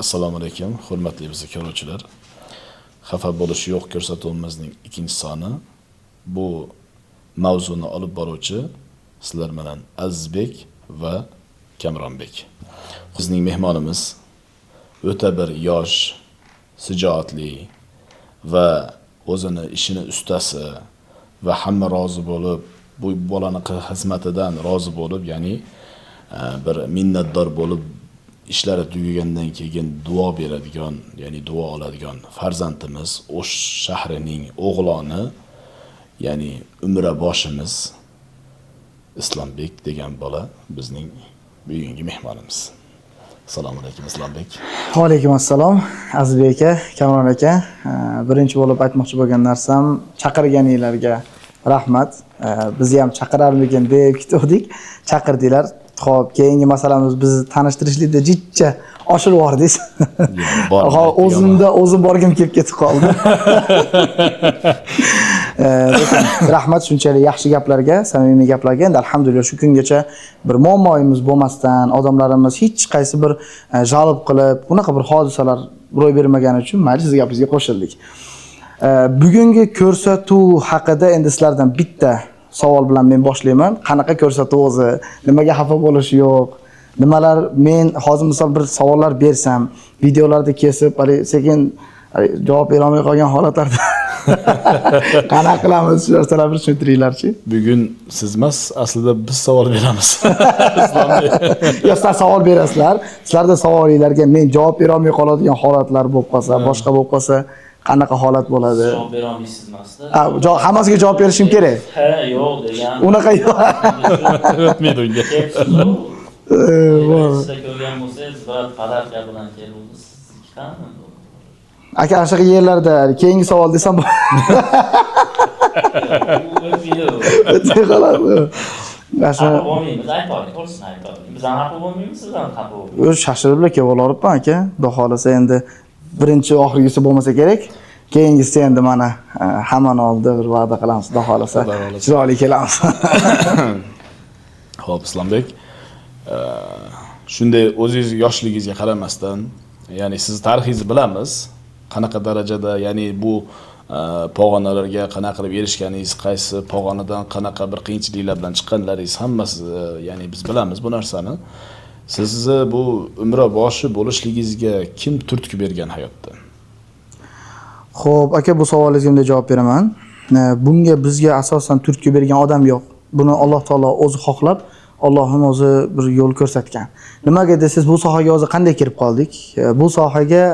Assalomu alaykum, hurmatli bizni ko'ruvchilar. Xafa bo'lish yo'q ko'rsatuvimizning ikkinchi soni. Bu mavzuni olib boruvchi sizlar bilan Azizbek va Kamronbek. Bizning mehmonimiz o'ta bir yosh, sijoatli va o'zini ishini ustasi va hamma rozi bo'lib, bu bolani xizmatidan rozi bo'lib, ya'ni bir minnatdor bo'lib ishlari tugagandan keyin duo beradigan, ya'ni duo oladigan farzandimiz O'sh shahrining o'g'loni, ya'ni umraboshimiz Islombek degan bola bizning bugungi mehmonimiz. Assalomu alaykum Islombek. Va alaykum assalom Azizbek aka, Kamron aka. Birinchi bo'lib aytmoqchi bo'lgan narsam, chaqirganinglarga rahmat. Bizni ham chaqirarmikin deb kutdik. Chaqirdinglar. Xo'p, keyingi masalamiz bizni tanishtirishlikda jichcha oshirib yubordingiz. O'zim borgim kelib ketib qoldi. Rahmat shunchalik yaxshi gaplarga, samimiy gaplarga. Endi alhamdulillah shu kungacha bir muammoyimiz bo'lmasdan, odamlarimiz hech qaysi bir jalb qilib, bunaqa bir hodisalar ro'y bermagani uchun mayli siz gapingizga qo'shildik. Bugungi ko'rsatuv haqida endi sizlardan bitta savol bilan men boshlayman. Qanaqa ko'rsatuv o'zi? Nimaga xafa bo'lish yo'q? Nimalar men hozir misol bir savollar bersam, videolarda kesib, sekin javob bera olmay qolgan holatlarda qanaqa qilamiz? Shu narsalarni bir tushuntiringlarchi. Bugun siz emas, aslida biz savol beramiz. Yo, sizlar savol berasizlar. Sizlarda savolinglarga men javob bera olmay qoladigan holatlar bo'lib qolsa, boshqa bo'lib qolsa qanaqa holat bo'ladi? Javob bera olmaysizmi? Hammasiga javob berishim kerak. Ha, yo'q degan. Unaqa yo'q. O'tmaydi unga. Sizda ko'rgan bo'lsangiz, bir palatka bilan keldingiz. Siznikami? Aka, o'sha yerlarda keyingi savol desam O'tmaydi. qoladi. Xafa bo'lmaymiz, aytaylik, to'g'risini aytaylik. Biz ham xafa bo'lmaymiz, siz ham xafa bo'lmaysiz. O'z shashirib kelib olibman aka. Xudo xolasa endi birinchi oxirgisi bo'lmasa kerak. Keyingisi endi mana hammani oldida bir va'da qilamiz, xudo xolasa. Chiroyli kelamiz. Xo'p, Islombek. Shunday o'zingiz yoshligingizga qaramasdan, ya'ni siz tarixingizni bilamiz. Qanaqa darajada, ya'ni bu pog'onalarga qanaqa qilib erishganingiz, qaysi pog'onadan qanaqa bir qiyinchiliklar bilan chiqqanlaringiz hammasi, ya'ni biz bilamiz bu narsani. Sizni bu umraboshi bo'lishligingizga kim turtki bergan hayotda? Xo'p, aka, bu savolingizga javob beraman. Bunga bizga asosan turtki bergan odam yo'q. Buni Alloh taolo o'zi xohlab, Allohning o'zi bir yo'l ko'rsatgan. Nimaga desiz, bu sohaga o'zi qanday kirib qoldik? Bu sohaga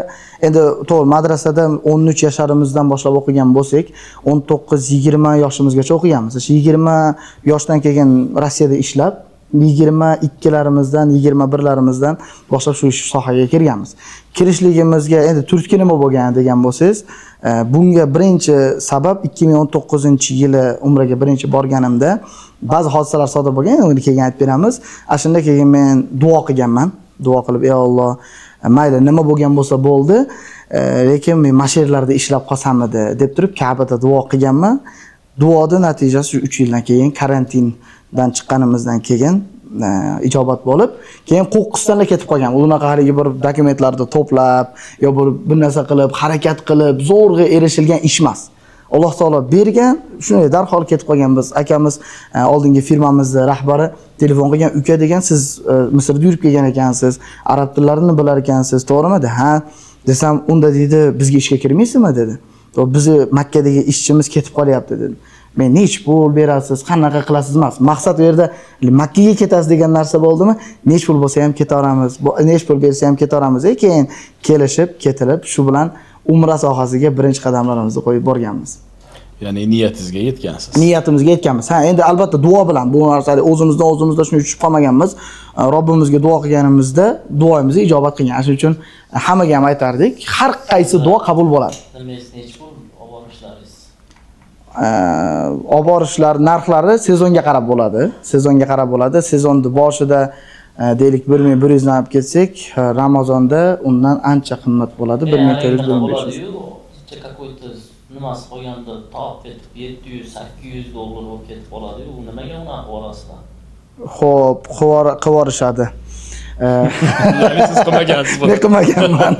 endi to'g'ri madrasada 13 yoshlarimizdan boshlab o'qigan bo'lsak, 19-20 yoshimizgacha o'qiganmiz. 20 yoshdan keyin Rossiyada ishlab, 22larimizdan, 21larimizdan boshlab shu sohaga kirganmiz. Kirishligimizga endi turtki nima bo'lgan degan bo'lsangiz, bunga birinchi sabab 2019-yili umraga birinchi borganimda ba'zi hodisalar sodir bo'lgan, uni keyin aytib beramiz. Shunda keyin men duo qilganman. Duo qilib, ey Alloh, mayli nima bo'lgan bo'lsa bo'ldi, lekin men mashayrlarda ishlab qolsamidi deb turib Ka'bada duo qilganman. Duoning natijasi 3 yildan keyin karantindan chiqqanimizdan keyin ijobat bo'lib, keyin qo'qqisdan ketib qolgan. Unaqa haligi bir dokumentlarni to'plab, yo bir narsa qilib, harakat qilib, zo'rg'a erishilgan ish emas. Alloh taolo bergan, shunday darhol ketib qolgan. Biz akamiz oldingi firmamizning rahbari telefon qilgan, "Uka degan, siz Misrda yurib kelgan ekansiz, arab tillarini bilar ekansiz, to'g'rimi?" dedi. "Ha." Desam, "Unda dedi, bizga ishga kirmaysizmi?" dedi. "Bizni Makkadagi ishchimiz ketib qolyapti" dedi. Men nech pul berasiz, qanaqa qilasiz emas. Maqsad u yerda Makkaga ketasiz degan narsa bo'ldimi? Nech pul bo'lsa ham ketaveramiz, nech pul bersa ham ketaveramiz. Keyin kelishib, ketilib, shu bilan umra sohasiga birinchi qadamlarimizni qo'yib borganmiz. Ya'ni niyatingizga yetgansiz. Niyatimizga yetganmiz. Ha, endi albatta duo bilan bu narsani o'zimizda shuni tushib qolmaganmiz. Robbimizga duo qilganimizda duoyimizni ijobat qilgan. Shuning uchun hammaga ham aytardik, har qaysi duo qabul bo'ladi. Olib borishlar narxlari sezonga qarab bo'ladi. Sezonga qarab bo'ladi. Sezonning boshida deylik 1100 dan olib ketsak, Ramazonda undan ancha qimmat bo'ladi. 1400-1500. Какой-то nimasi qolganda topib 700-800 dollar bo'lib ketib qoladi. U nimaga uni olasizlar? Xo'p, qivorishadi. Ya'ni siz qilmagansiz buni. Men qilmaganman.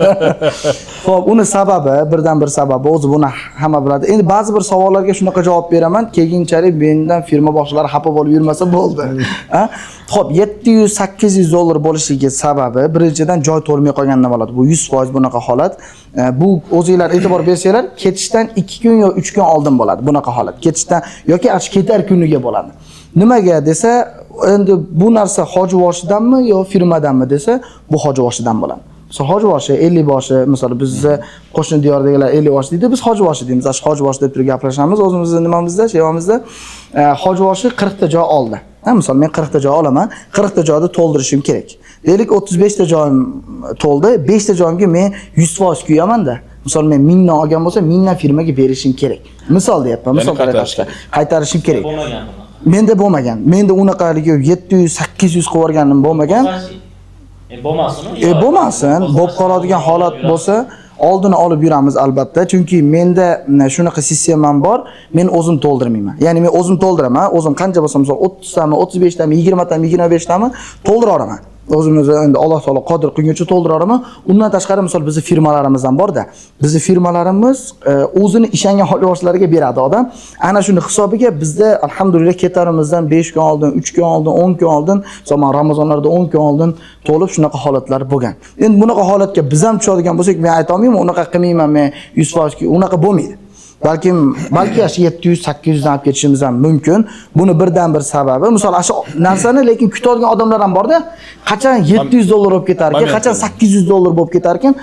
Xo'p, uni sababi, birdan bir sababi o'zi buni hamma biladi. Endi ba'zi bir savollarga shunaqa javob beraman, keyinchalik mendan firma boshlig'lari xafa bo'lib yurmasa bo'ldi. Ha? Xo'p, 700-800 dollar bo'lishiga sababi birinchidan joy to'lmay qolgandan bo'ladi. Bu 100% bunaqa holat. Bu o'zingizlar e'tibor bersanglar, ketishdan 2 kun yo 3 kun oldin bo'ladi bunaqa holat. Ketishdan yoki ketar kuniga bo'ladi. Nimaga desa, endi bu narsa hojivoshidanmi yo firmadanmi desa, bu hojivoshidan bo'ladi. Misol hojivoshi 50 boshi, misol bizni qo'shni diyordagilar 50 bosh deydi, biz hojivoshi deymiz. Hojivoshi deb turib gaplashamiz o'zimizning nimamizda, shevamizda. Hojivoshi 40 ta joy oldi. Misol men 40 ta joy olaman, 40 ta joyni to'ldirishim kerak. Deylik 35 ta joyim to'ldi, 5 ta joyimga men 100% kuyaman-da. Misol men 1000 dan olgan bo'lsa, 1000 dan firmaga berishim kerak. Misol deyapman, misol qaytarishim kerak. Menda bo'lmagan. Menda unaqaligi 700-800 qilib yuborganim bo'lmagan. Bo'lmasin. Bo'lmasin. Bo'lib qoladigan holat bo'lsa, oldini olib yuramiz albatta. Chunki menda shunaqa sistemam bor. Men o'zim to'ldirmayman. Ya'ni men o'zim to'ldiraman. O'zim qancha bo'lsa, misol 30 tami, 35 tami, 20 tami, 25 tami to'ldira olaman. O'zimiz endi Alloh taolo qodir qilguncha to'ldira olaman. Undan tashqari misol bizning firmalarimiz ham bor-da. Bizning firmalarimiz o'zini ishongan hojivoshlariga beradi odam. Ana shuni hisobiga bizda alhamdulillah ketarimizdan 5 kun oldin, 3 kun oldin, 10 kun oldin, zaman Ramazonlarda 10 kun oldin to'lib shunaqa holatlar bo'lgan. Endi bunaqa holatga biz ham tushadigan bo'lsak, men ayta olmayman, unaqa qilmayman men 100% unaqa bo'lmaydi. Balki 700-800 dan olib ketishimiz ham mumkin. Buni birdan bir sababi, misol shu narsani lekin kutadigan odamlar ham bor-da. Qachon 700 dollar bo'lib ketar ekan, qachon 800 dollar bo'lib ketar ekan,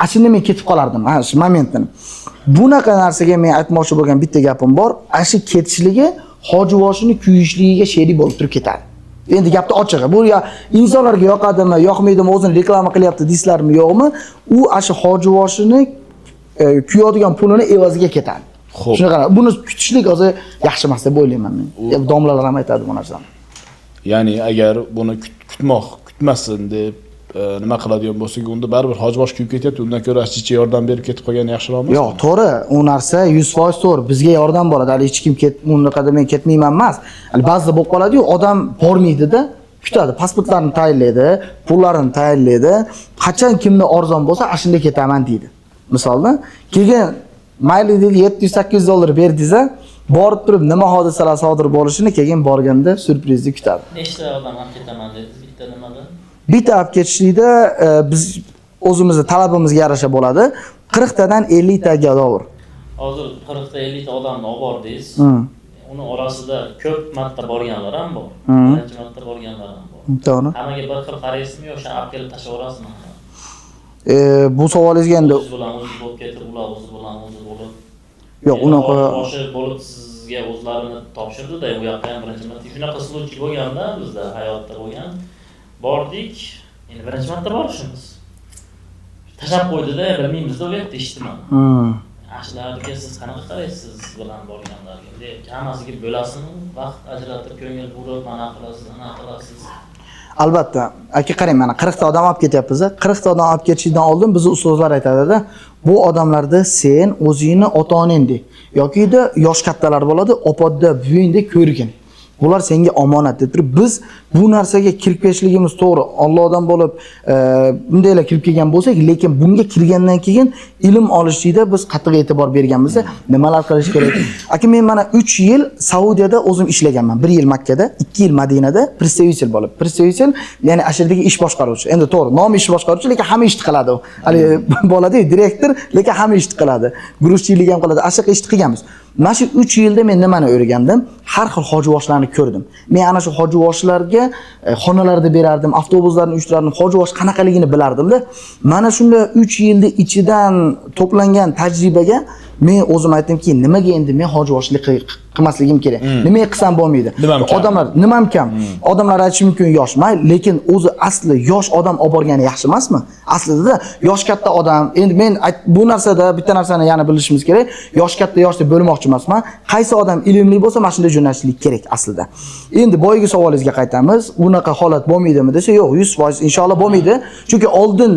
ashuni men ketib qolardim, shu momentini. Bunaqa narsaga men aytmoqchi bo'lgan bitta gapim bor. Ashi ketishligi hojivoshini kuyishligiga sherik bo'lib turib ketadi. Endi gapni ochig'i, bu ya insonlarga yoqadimi, yoqmaydimi, o'zini reklama qilyapti deysizlarmi, yo'qmi? U ashi hojivoshini kuyadigan pulini evaziga ketadi. Shunaqa, buni kutishlik o'zi yaxshi emas deb o'ylayman men. Domlalar ham aytadi bu narsani. Ya'ni agar buni kutmasin deb nima qiladigan bo'lsak, unda baribir hojibosh kuyib ketyapti. Undan ko'ra ashticha yordam berib ketib qolgani yaxshiroqmi? Yo'q, to'g'ri. U narsa 100% to'g'ri. Bizga yordam bo'ladi. Hali hech kim unaqada men ketmayman emas. Hali ba'zida bo'lib qoladi-yu, odam bormaydi-da, kutadi, pasportlarini tayinlaydi, pullarini tayinlaydi. Qachon kimni arzon bo'lsa, ashunda ketaman deydi. Misolda, keyin mayli deydi 700-800 dollar berdingiz-a, borib turib nima hodisalar sodir bo'lishini keyin borganda surprizni kutadi. Nechta odam olib ketaman dedingiz bitta nimada? Bitta olib ketishlikda biz o'zimizning talabimizga yarasha bo'ladi. 40 tadan 50 taga dollar. Hozir 40 ta 50 ta odamni olib bordingiz. Uni orasida ko'p marta borganlar ham bor. Birinchi marta borganlar ham bor. To'g'ri. Hammaga bir xil qaraysizmi yo o'sha olib kelib tashlavorasizmi? Bu savolingizga endi o'z bilan o'zi bo'lib ketib, ular o'zi bilan o'zi bo'lib. Yo'q, unaqa boshi bo'lib sizga o'zlarini topshirdi-da, u yoqqa ham birinchi marta shunaqa случай bo'lganda bizda hayotda bo'lgan. Bordik, endi birinchi marta borishimiz. Tashlab qo'ydi-da, bilmaymiz deb o'ylayapti eshitdim. Ashlarga siz qanaqa qaraysiz bilan borganlarga? Endi hammasiga bo'lasizmi? Vaqt ajratib, ko'ngil bo'lib, mana qilasiz, ana qilasiz. Albatta, aka qarang, mana 40 ta odam olib ketyapmiz. 40 ta odam olib ketishdan oldin bizni ustozlar aytadi-da, bu odamlarda sen o'zingni ota-onangdek yoki-da yosh kattalar bo'ladi, opadda, buvingdek ko'rgin. Bular senga omonat deb turib, biz bu narsaga kirib kelishligimiz to'g'ri. Allohdan bo'lib, bundaylar kirib kelgan bo'lsak, lekin bunga kirgandan keyin ilm olishlikda biz qattiq e'tibor berganmiz. Nimalar qilish kerak? Aka, men mana 3 yil Saudiyada o'zim ishlaganman. 1 yil Makkada, 2 yil Madinada представитель bo'lib. Представитель, ya'ni ashardagi ish boshqaruvchi. Endi to'g'ri, nomi ish boshqaruvchi, lekin hamma ishni qiladi u. Hali bo'ladi, direktor, lekin hamma ishni qiladi. Guruchchilik ham qiladi. Ashaqa ishni qilganmiz. Mana shu 3 yilda men nimani o'rgandim? Har xil hojivoshlarni ko'rdim. Men ana shu hojivoshlarga xonalarda berardim, avtobuslarni uyushtirardim, hojivosh qanaqaligini bilardim-da. Mana shunda 3 yilda ichidan to'plangan tajribaga men o'zim aytdimki, nimaga endi men hojivoshlik qilmasligim kerak? Nimaga qilsam bo'lmaydi? Odamlar nimam kam? Odamlar aytishi mumkin yosh, mayli, lekin o'zi asli yosh odam olib borgani yaxshi emasmi? Aslida yosh katta odam, endi men bu narsada bitta narsani yana bilishimiz kerak. Yosh katta yosh deb bo'lmoqchi emasman. Qaysi odam ilmli bo'lsa, mana shunday jo'nalishlik kerak aslida. Endi boyagi savolingizga qaytamiz. Bunaqa holat bo'lmaydimi desa, yo'q, 100% inshaalloh bo'lmaydi. Chunki oldin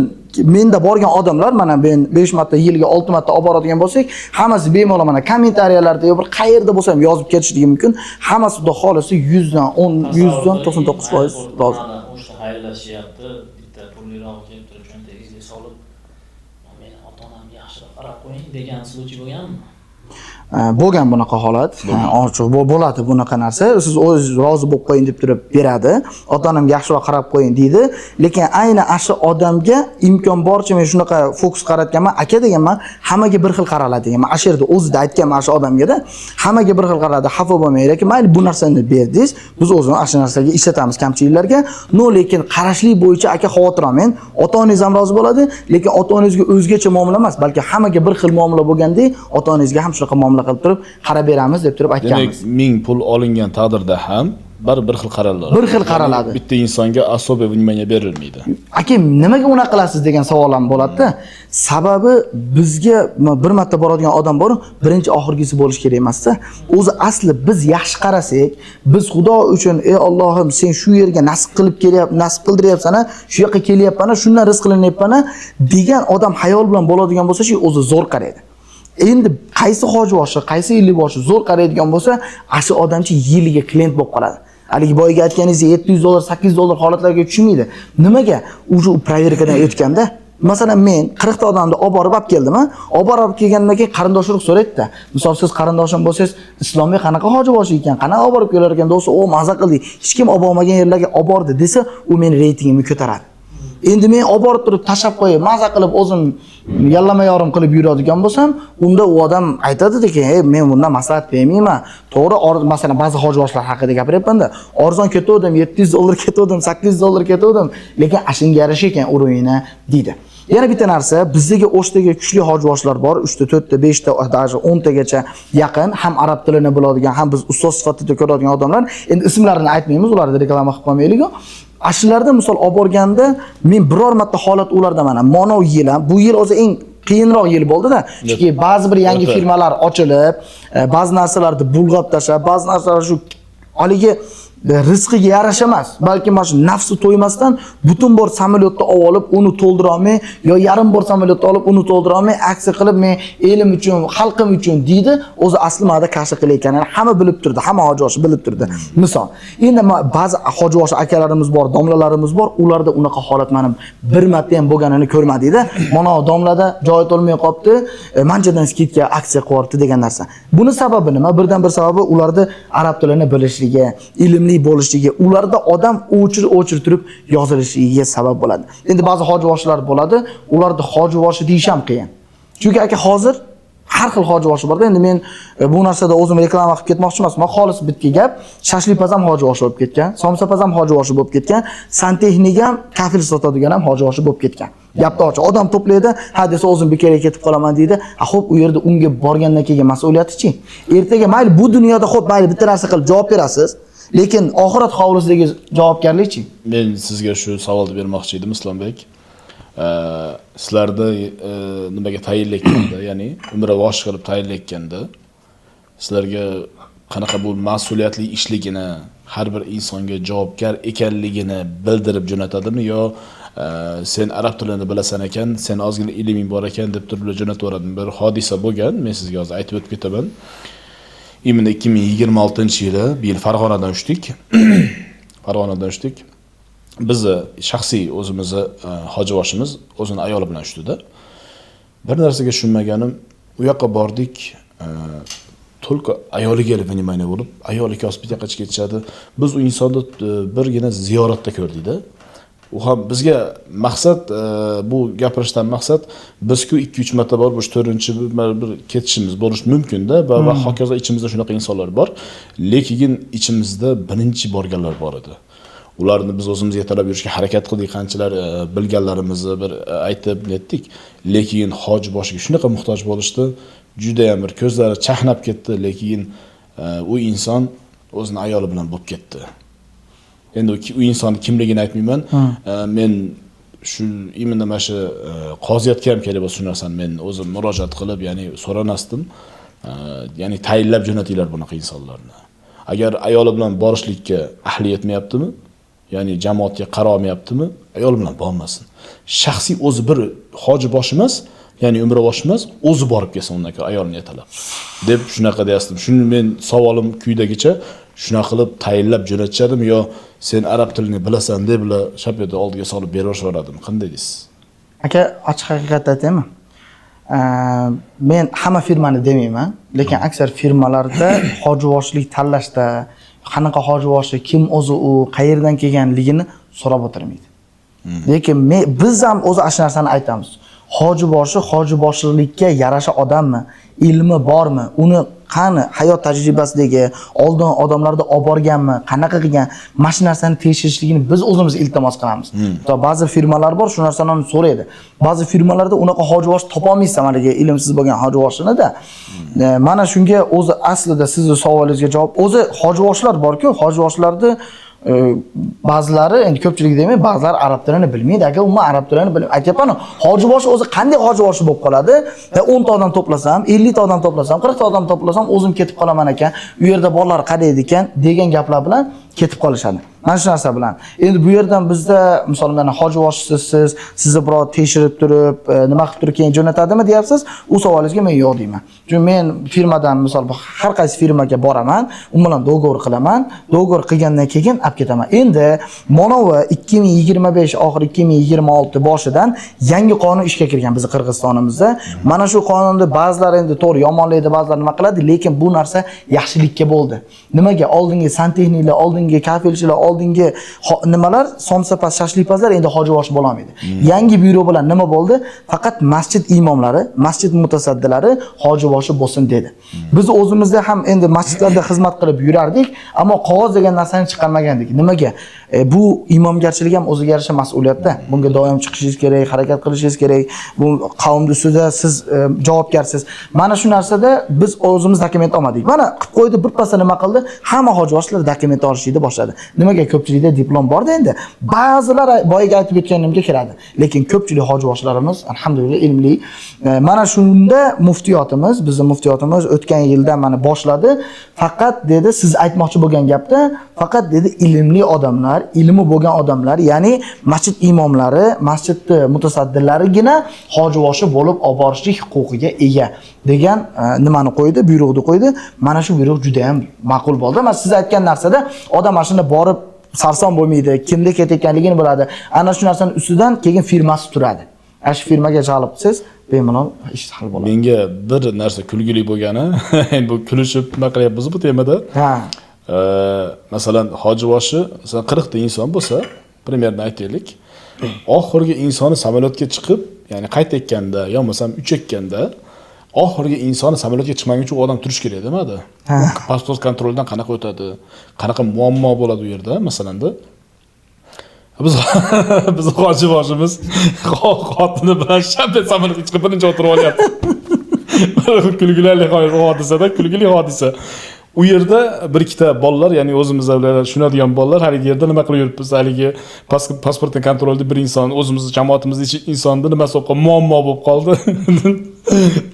menda borgan odamlar, mana men 5 marta yilga 6 marta olib boradigan bo'lsak, hammasi bemalol mana kommentariyalarda yo bir qayerda bo'lsa ham yozib ketishligi mumkin. Hammasi xudo xolisi 100 dan 99% rozi. O'sha xayrlashyapti. buyrog'i kelib turib cho'ntagingizga solib, meni ota-onamga yaxshiroq qarab qo'ying degan sluchi bo'lganmi? Bo'lgan bunaqa holat. Ochiq bo'ladi bunaqa narsa. Siz o'zingiz rozi bo'lib qo'ying deb turib beradi. Ota-onamga yaxshiroq qarab qo'ying deydi. Lekin ayni ashu odamga imkon boricha men shunaqa fokus qaratganman. Aka deganman, hammaga bir xil qaraladi deganman. Shu yerda o'zida aytganman shu odamga-da, hammaga bir xil qaraladi. Xafa bo'lmanglar, lekin mayli bu narsani berdingiz, biz o'zimiz shu narsaga ishlatamiz kamchiliklarga. Lekin qarashlik bo'yicha aka xavotir olmang. Ota-onangiz ham rozi bo'ladi, lekin ota-onangizga o'zgacha muomala emas, balki hammaga bir xil muomala bo'lgandek, ota-onangizga ham shunaqa muomala qilib turib qarab beramiz deb turib aytganmiz. Demak, 1000 pul olingan taqdirda ham bir xil qaraladi. Bir xil qaraladi. Bitta insonga особое внимание berilmaydi. Aka, nimaga unaqa qilasiz degan savol ham bo'ladi-da. Sababi bizga bir marta boradigan odam bor, birinchi oxirgisi bo'lish kerak emas-da. O'zi asli biz yaxshi qarasak, biz Xudo uchun ey Allohim, sen shu yerga nasib qilib kelyapsan, nasib qildiryapsan, shu yoqqa kelyapsan, shundan rizq qilinyapsan degan odam hayol bilan bo'ladigan bo'lsa-chi, o'zi zo'r qaraydi. Endi qaysi hojiboshi, qaysi illiboshi zo'r qaraydigan bo'lsa, ashu odamchi yiliga klient bo'lib qoladi. Haligi boyga aytganingizdek $700, $800 holatlarga tushmaydi. Nimaga? O'sha proverkadan o'tganda, masalan men 40 ta odamni olib borib keldim, olib borib kelgandan keyin qarindoshlik so'raydi-da. Misol siz qarindoshim bo'lsangiz, Islombek qanaqa hojiboshi ekan, qanaqa olib borib kelar ekan desa, o maza qildik. Hech kim olib bormagan yerlarga olib bordi desa, u meni reytingimni ko'taradi. Endi men olib borib turib tashab qo'yib, maza qilib o'zim yallama yorim qilib yuradigan bo'lsam, unda u odam aytadi-ki, men bundan maslahat bermayman. To'g'ri, masalan, ba'zi hojiboshlar haqida gapiryapman-da, arzon ketdim, $700 ketdim, $800 ketdim, lekin ashunga yarasha ekan urunyini deydi. Yana bitta narsa, bizdagi O'shdagi kuchli hojiboshlar bor, 3 ta, 4 ta, 5 ta, даже 10 tagacha yaqin, ham arab tilini biladigan, ham biz ustoz sifatida ko'radigan odamlar. Endi ismlarini aytmaymiz, ularni reklama qilib qo'ymaylik. Ashlarda misol olib borganda men biror marta holat ularda mana mono yil ham, bu yil o'zi eng qiyinroq yil bo'ldi-da. Chunki ba'zi bir yangi firmalar ochilib, ba'zi narsalarni bulg'ab tashlab, ba'zi narsalar shu haligi rizqiga yarasha emas, balki mana shu nafsi to'ymasdan butun bor samolyotda olib, uni to'ldira olmay, yo yarim bor samolyotda olib, uni to'ldira olmay, aksiya qilib men elim uchun, xalqim uchun deydi, o'zi asli ma'noda kasha qilayotganini hamma bilib turdi, hamma hojiboshi bilib turdi. Misol, endi ba'zi hojiboshi akalarimiz bor, domlalarimiz bor, ularda unaqa holat mana bir marta ham bo'lganini ko'rmadik-da. Mana domlada joy to'lmay qolibdi, manchadan skidga aksiya qilyapti degan narsa. Buni sababi nima? Birdan bir sababi ularda arab tilini bilishligi, ilmli bo'lishligi, ularda odam o'chir turib yozilishiga sabab bo'ladi. Endi ba'zi hojiboshlar bo'ladi, ularni hojiboshi deyish ham qiyin. Chunki aka hozir har xil hojiboshi bor-da. Endi men bu narsada o'zim reklama qilib ketmoqchi emasman. Xolis bitta gap, Shashlipaz ham hojiboshi bo'lib ketgan, Somsapaz ham hojiboshi bo'lib ketgan, Santexnik ham kafil sotadigan ham hojiboshi bo'lib ketgan. Gapni ochiq, odam to'playdi, ha desa o'zim bekorga ketib qolaman deydi. Xo'p, u yerda unga borgandan keyin mas'uliyati-chi? Ertaga mayli bu dunyoda xo'p, mayli bitta narsa qilib javob berasiz. Lekin oxirat hovlisidagi javobgarlikchi? Men sizga shu savolni bermoqchi edim, Islombek. Sizlarda nimaga tayinlaganda, ya'ni umravosh qilib tayinlaganda, sizlarga qanaqa bu mas'uliyatli ishligini, har bir insonga javobgar ekanligini bildirib jo'natadimi yo sen arab tilini bilasan ekan, sen ozgina ilming bor ekan deb turib jo'natib yuboradimi? Bir hodisa bo'lgan, men sizga hozir aytib o'tib ketaman. Imini 2026-yili bu yil Farg'onadan uchdik. Farg'onadan uchdik. Bizni shaxsiy o'zimizni hojiboshimiz o'zining ayoli bilan uchdi-da. Bir narsaga tushunmaganim, u yoqqa bordik, to'lqa ayoliga vнимание bo'lib, ayoli ikkovsi bir yoqqa ketishadi. Biz u insonni birgina ziyoratda ko'rdik-da. U ham bizga maqsad, bu gapirishdan maqsad biz-ku 2-3 marta bor, bu 4-chi bir ketishimiz bo'lishi mumkin-da va hokazo ichimizda shunaqa insonlar bor. Lekin ichimizda birinchi borganlar bor edi. Ularni biz o'zimiz yetalab yurishga harakat qildik, qanchalar bilganlarimizni bir aytib netdik. Lekin hoji boshiga shunaqa muhtoj bo'lishdi, juda ham bir ko'zlari chaqnab ketdi, lekin u inson o'zining ayoli bilan bo'lib ketdi. Endi u inson kimligini aytmayman. Men shu imenda mana shu qoziyatga ham kerak bo'lsa shu narsani men o'zim murojaat qilib, ya'ni so'ramasdim. Ya'ni tayinlab jo'natinglar bunaqa insonlarni. Agar ayoli bilan borishlikka ahli yetmayaptimi? Ya'ni jamoatga qara olmayaptimi? Ayol bilan bormasin. Shaxsiy o'zi bir hoji bosh emas, ya'ni umrboshi emas, o'zi borib kelsin undan keyin ayolni yatalab. Deb shunaqa deyaptim. Shuni men savolim quyidagicha shunaqa qilib tayinlab jo'natishadimi yo sen arab tilini bilasan deb shapyada oldiga solib beraveradimi? Qanday deysiz? Aka, ochiq haqiqatni aytaymi? Men hamma firmani demayman, lekin aksar firmalarda hojivoshlik tanlashda qanaqa hojivoshi, kim o'zi u, qayerdan kelganligini so'rab o'tirmaydi. Lekin biz ham o'zi shu narsani aytamiz. Hojiboshlikka yarasha odammi, ilmi bormi, uni qani hayot tajribasidagi oldin odamlarda olib borganmi, qanaqa qilgan, mana shu narsani tekshirishligini biz o'zimiz iltimos qilamiz. Ba'zi firmalar bor, shu narsani so'raydi. Ba'zi firmalarda unaqa hojivosh topa olmaysiz, haligi ilmsiz bo'lgan hojivoshini-da. Mana shunga o'zi aslida sizning savolingizga javob, o'zi hojivoshlar bor-ku, hojivoshlarda ba'zilari, endi ko'pchilik demay, ba'zilari arab tilini bilmaydi. Agar umuman arab tilini bilmaydi, aytayapman, hojivoshi o'zi qanday hojivoshi bo'lib qoladi? 10 ta odam to'plasam, 50 ta odam to'plasam, 40 ta odam to'plasam, o'zim ketib qolaman ekan. U yerda bolalar qadaydi ekan degan gaplar bilan ketib qolishadi. Mana shu narsa bilan. Endi bu yerdan bizda, masalan, mana hojivoshsiz sizni birov tekshirib turib, nima qilib turib keyin jo'natadimi deyapsiz? U savolingizga men yo'q deyman. Chunki men firmadan, misol, har qaysi firmaga boraman, u bilan dogovor qilaman. Dogovor qilgandan keyin olib ketaman. Endi mana bu 2025 oxir 2026 boshidan yangi qonun ishga kirgan bizning Qirg'izistonimizda. Mana shu qonunda ba'zilar endi to'g'ri yomonlaydi, ba'zilar nima qiladi, lekin bu narsa yaxshilikka bo'ldi. Nimaga? Oldingi santexniklar, oldingi kafilchilar, oldingi nimalar, somsapas, shashlikpazlar endi hojivosh bo'la olmaydi. Yangi byuro bilan nima bo'ldi? Faqat masjid imomlari, masjid mutasaddilari hojivoshi bo'lsin dedi. Biz o'zimizda ham endi masjidlarda xizmat qilib yurardik, ammo qog'oz degan narsani chiqarmagandik. Nimaga? Bu imomgarchilik ham o'ziga yarasha mas'uliyatda. Bunga doim chiqishingiz kerak, harakat qilishingiz kerak. Bu qavmning ustida siz javobgarsiz. Mana shu narsada biz o'zimiz dokument olmadik. Mana qilib qo'ydi, birpasda nima qildi? Hamma hojivoshlar dokument olishni boshladi. Nimaga? Ko'pchilikda diplom bor-da endi. Ba'zilar boyaga aytib o'tganimga kiradi. Lekin ko'pchilik hojivoshlarimiz alhamdulillah ilmli. Mana shunda muftiyotimiz, bizning muftiyotimiz o'tgan yilda mana boshladi. Faqat dedi, siz aytmoqchi bo'lgan gapda, faqat dedi ilmli odamlar, ilmi bo'lgan odamlar, ya'ni masjid imomlari, masjidni mutasaddilarigina hojivoshi bo'lib olib borishlik huquqiga ega degan nimani qo'ydi, buyruqni qo'ydi. Mana shu buyruq juda ham ma'qul bo'ldi. Mana siz aytgan narsada odam mashina borib sarson bo'lmaydi, kimda ketayotganligini biladi. Ana shu narsaning ustidan keyin firmasi turadi. Shu firmaga jalb qilsangiz, bemalol ish hal bo'ladi. Menga bir narsa kulgili bo'lgani, endi bu kulishib nima qilyapmiz bu temada? Ha. Masalan, hojivoshi, masalan 40 ta inson bo'lsa, primerni aytaylik. Oxirgi insoni samolyotga chiqib, ya'ni qaytayotganda, yo bo'lmasam uchayotganda oxirgi insoni samolyotga chiqmaguncha uchun odam turish kerak demadi. Pasport kontroldan qanaqa o'tadi? Qanaqa muammo bo'ladi u yerda, masalanda? Biz hojivoshimiz xotini bilan shamda samolyotga chiqib birinchi o'tirib olyapti. Kulgili hodisada, kulgili hodisa. U yerda bir ikkita bolalar, ya'ni o'zimizda tushunadigan bolalar har yerda nima qilib yuribmiz, haligi pasportni kontrolda bir inson, o'zimizni jamoatimizning insonni nima so'qqa muammo bo'lib qoldi.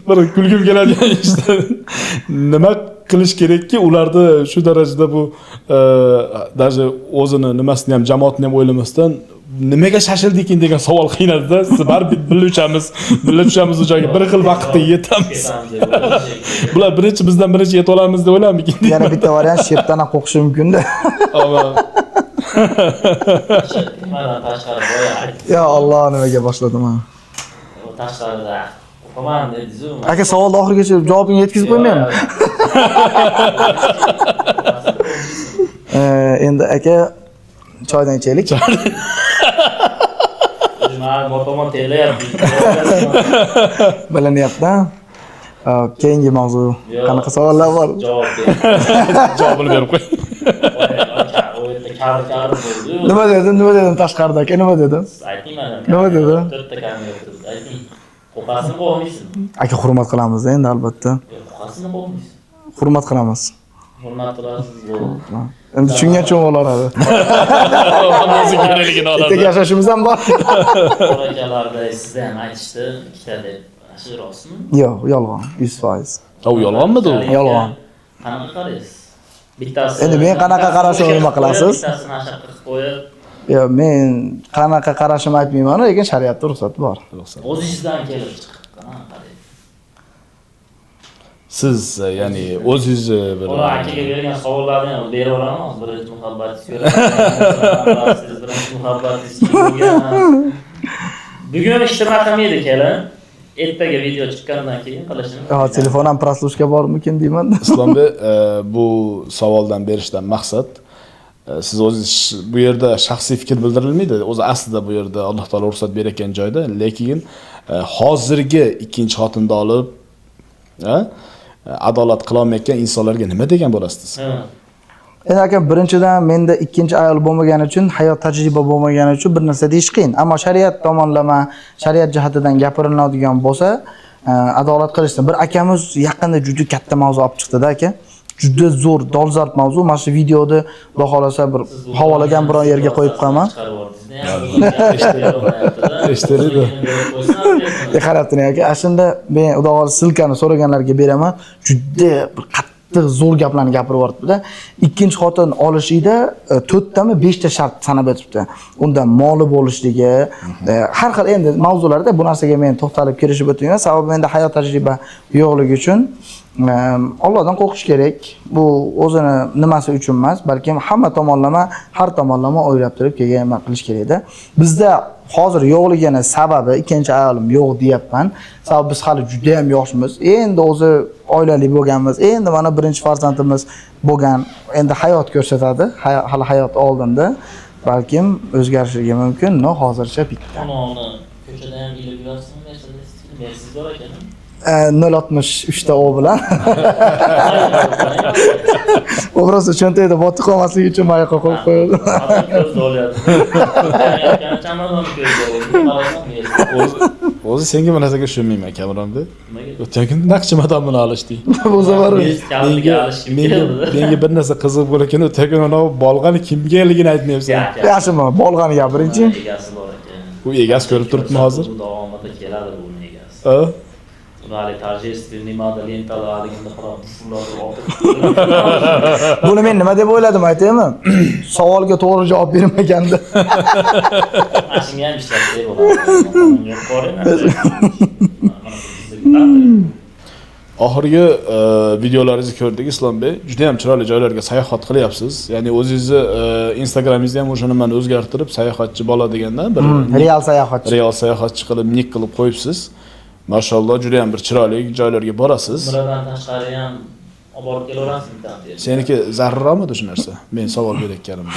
Bir kulgim keladigan ishda nima qilish kerakki, ularda shu darajada bu даже o'zini nimasini ham jamoatni ham o'ylamasdan nimaga shashildikin degan savol qiynadi-da. Siz baribir birga tushamiz u joyga, bir xil vaqtda yetamiz. Bular bizdan birinchi yeta olamiz deb o'ylammikin. Yana bitta variant shepdan ham qo'qishi mumkin-da. Ya Alloh, nimaga boshladim ha. Tashqarida o'qiman dediz-ku. Aka, savolni oxirigacha javobini yetkazib qo'ymayman. Endi aka choydan ichaylik. Motomon telayapti. Bilinyapti. Keyingi mavzu qanaqa savollar bor? Javobini berib qo'y. Nima dedim tashqarida aka, nima dedim? Aytmayman. Nima dedi? 4 ta kamera turibdi. Ayting. Qo'qasini qo'ymaysiz. Aka, hurmat qilamiz endi albatta. Qo'qasini qo'ymaysiz. Hurmat qilamiz. Hurmat qilasiz bu. Endi tushungancha bo'laradi. O'zi kerakligini oladi. Bitta yashashimiz ham bor. Qo'rakalarda sizda ham aytishdi, ikkita deb. Shu rostmi? Yo'q, yolg'on, 100%. U yolg'onmidi u? Yolg'on. Qanaqa qaraysiz? Bittasi. Endi men qanaqa qarashimni nima qilasiz? Bittasini ashaq qilib qo'yib. Yo'q, men qanaqa qarashimni aytmayman, lekin shariatda ruxsat bor. O'zingizdan kelib chiqib. qaraydi. Siz ya'ni o'zingizni bir Ular akaga bergan savollarni ham berib olamiz. Birinchi muhabbatingiz ko'rasiz, birinchi muhabbatingiz bo'lgan. Bugun ishtirok edi kelin. Ertaga video chiqqandan keyin qilishini. Telefon ham proslушка bormikin deyman. Islombek, bu savoldan berishdan maqsad siz o'zingiz bu yerda shaxsiy fikr bildirilmaydi. O'zi aslida bu yerda Alloh taolo ruxsat berayotgan joyda, lekin hozirgi ikkinchi xotinni olib adolat qila olmayotgan insonlarga nima degan bo'lasiz? Endi aka, birinchidan menda ikkinchi ayol bo'lmagani uchun, hayot tajriba bo'lmagani uchun bir narsa deyish qiyin. Ammo shariat tomonlama, shariat jihatidan gapiriladigan bo'lsa, adolat qilishsin. Bir akamiz yaqinda juda katta mavzu olib chiqdi-da aka. Juda zo'r, dolzarb mavzu. Mana shu videoni Xudo xolasa bir havolagan biror yerga qo'yib qo'yaman. Eshitdingizmi? Qarab turing aka. Shunda men Xudo xolasa silkani so'raganlarga beraman. Juda bir zo'r gaplarni gapirib yuboribdi-da. Ikkinchi xotin olishida 4 tami 5 ta shart sanab o'tibdi. Unda moli bo'lishligi, har xil endi mavzularda bu narsaga men to'xtalib kirishib o'tmayman. Sababi menda hayot tajriba yo'qligi uchun Allohdan qo'rqish kerak. Bu o'zini nimasi uchun emas, balki hamma tomonlama, har tomonlama o'ylab turib kelgan qilish kerak-da. Bizda hozir yo'qligini sababi ikkinchi ayolim yo'q deyapman. Sababi biz hali juda ham yoshmiz. Endi o'zi oilali bo'lganmiz. Endi mana birinchi farzandimiz bo'lgan. Endi hayot ko'rsatadi. Hali hayot oldinda. Balkim o'zgarishligi mumkin. No, hozircha bitta. Tomoni ko'chada ham ilib yurasizmi? Siz bor ekan. 0.63 ta o bilan. O'g'risi cho'ntakda botib qolmasligi uchun mayoqqa qo'yib qo'yildi. O'zi senga bu narsaga tushunmayman, Kamronbek. O'tgan kun naqshi madon bilan olishding. Bu safar menga bir narsa qiziq bo'larkan, o'tgan kun ana bolg'ani kimgaligini aytmayapsan. Yaxshimi? Bolg'ani gapiringchi. Egasi bor ekan. Bu egasi ko'rib turibmi hozir? Bu davomida keladi bu egasi. Ularni торжественный lentalarligini qarab pullarni olib. Buni men nima deb o'yladim aytaymi? Savolga to'g'ri javob bermaganda. Mashina ham ishlashday bo'ladi. Oxirgi videolaringizni ko'rdik Islombek. Juda ham chiroyli joylarga sayohat qilyapsiz. Ya'ni o'zingizni Instagramingizni ham o'sha nimani o'zgartirib, sayohatchi bola degandan bir real sayohatchi. Real sayohatchi qilib nik qilib qo'yibsiz. Mashalloh, juda ham bir chiroyli joylarga borasiz. Buradan tashqari ham olib borib kelaverasizmi? Seniki zarurmidi shu narsa? Men savol berayotganim.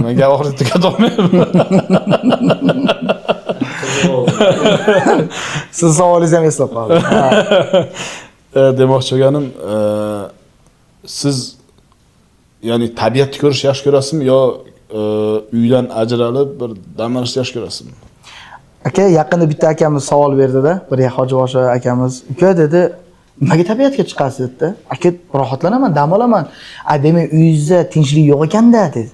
Men gap oxirida tugatolmayman. Siz savolingizni ham eslab qoldim. Demoqchi bo'lganim, siz ya'ni tabiatni ko'rish yaxshi ko'rasizmi yo uydan ajralib bir dam olishni yaxshi ko'rasizmi? Aka, yaqinda bitta akamiz savol berdi-da, bir Hojiboshi akamiz. Uka dedi, nimaga tabiatga chiqasiz dedi. Aka, rohatlanaman, dam olaman. Demak, uyingizda tinchlik yo'q ekanda dedi.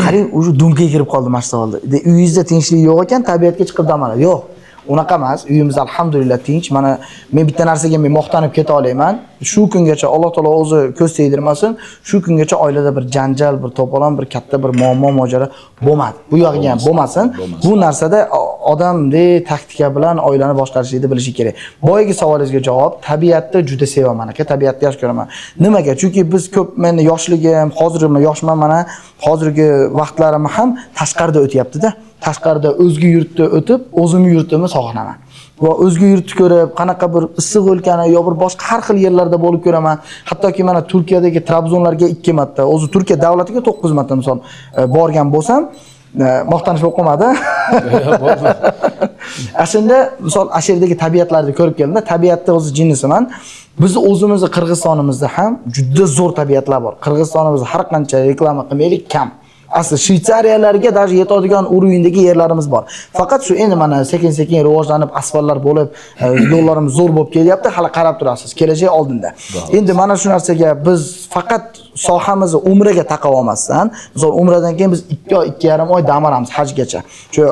Qarang, o'sha dumga kirib qoldi mana shu savolda. Uyingizda tinchlik yo'q ekan, tabiatga chiqib dam oladi. Yo'q. Unaqa emas. Uyimiz alhamdulillah tinch. Mana men bitta narsaga men maqtanib keta olayman. Shu kungacha Alloh taolo o'zi ko'z tegdirmasin, shu kungacha oilada bir janjal, bir to'polon, bir katta bir muammo mojaro bo'lmadi. Bu yog'iga ham bo'lmasin. Bu narsada odamdek taktika bilan oilani boshqarishni bilishi kerak. Boyagi savolingizga javob, tabiatni juda sevaman aka, tabiatni yaxshi ko'raman. Nimaga? Chunki biz ko'p, meni yoshligim, hozirgi yoshman, mana hozirgi vaqtlarim ham tashqarida o'tyapti-da. Tashqarida o'zga yurtda o'tib, o'zimni yurtimni sog'inaman. Va o'zga yurtni ko'rib, qanaqa bir issiq o'lkani yo bir boshqa har xil yerlarda bo'lib ko'raman. Hattoki mana Turkiyadagi Trabzonlarga 2 marta, o'zi Turkiya davlatiga 9 marta misol borgan bo'lsam, maqtanish bo'lib qolmadi. Aslida misol asherdagi tabiatlarni ko'rib keldim. Tabiatda o'zi jinnisiman. Biz o'zimizni Qirg'izistonimizda ham juda zo'r tabiatlar bor. Qirg'izistonimizni har qancha reklama qilmaylik kam. Asli Shvetsariyalarga даже yetadigan uruyindagi yerlarimiz bor. Faqat shu endi mana sekin-sekin rivojlanib, asfaltlar bo'lib, yo'llarimiz zo'r bo'lib kelyapti. Hali qarab turasiz, kelajak oldinda. Endi mana shu narsaga biz faqat sohamizni umraga taqab olmasdan, misol umradan keyin biz 2 oy, 2,5 oy dam olamiz hajgacha. Shu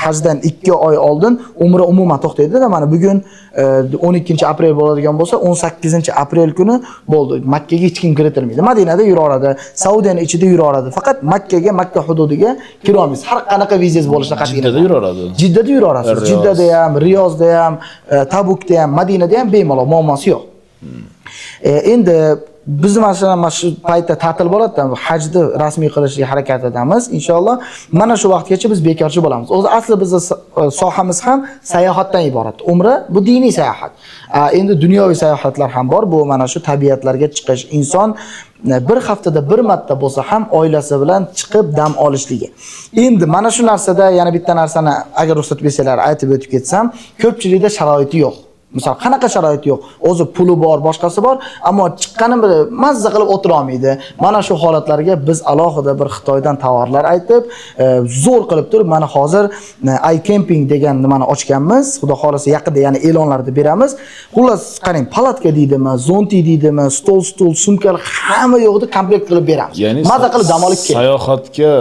hajdan 2 oy oldin umra umuman to'xtaydi-da. Mana bugun 12-aprel bo'ladigan bo'lsa, 18-aprel kuni bo'ldi. Makkaga hech kim kiritilmaydi. Madinada yuraveradi, Saudiyaning ichida yuraveradi. Faqat Makkaga, Makka hududiga kira olmaysiz. Har qanaqa vizangiz bo'lishidan qat'iy Jiddada yuraveradi. Jiddada yuraverasiz. Jiddada ham, Riyozda ham, Tabukda ham, Madinada ham bemalol, muammosi yo'q. Endi biz mana shu paytda ta'til bo'ladi-da, hajni rasmiy qilishga harakat etamiz. Inshaalloh mana shu vaqtgacha biz bekorchi bo'lamiz. O'zi asli bizning sohamiz ham sayohatdan iborat. Umra bu diniy sayohat. Endi dunyoviy sayohatlar ham bor. Bu mana shu tabiatlarga chiqish, inson bir haftada bir marta bo'lsa ham oilasi bilan chiqib dam olishligi. Endi mana shu narsada yana bitta narsani agar ruxsat bersalar aytib o'tib ketsam, ko'pchilikda sharoiti yo'q. Misol qanaqa sharoit yo'q, o'zi puli bor, boshqasi bor, ammo chiqqani bir mazza qilib o'tira olmaydi. Mana shu holatlarga biz alohida bir Xitoydan tovarlar aytib, zo'r qilib turib, mana hozir iCamping degan nimani ochganmiz. Xudo xolasa yaqinda yana e'lonlarda beramiz. Xullas, qarang, palatka deydimi, zonti deydimi, stol, sumkalar hamma yo'qni komplekt qilib beramiz. Mazza qilib dam olib kel. Sayohatga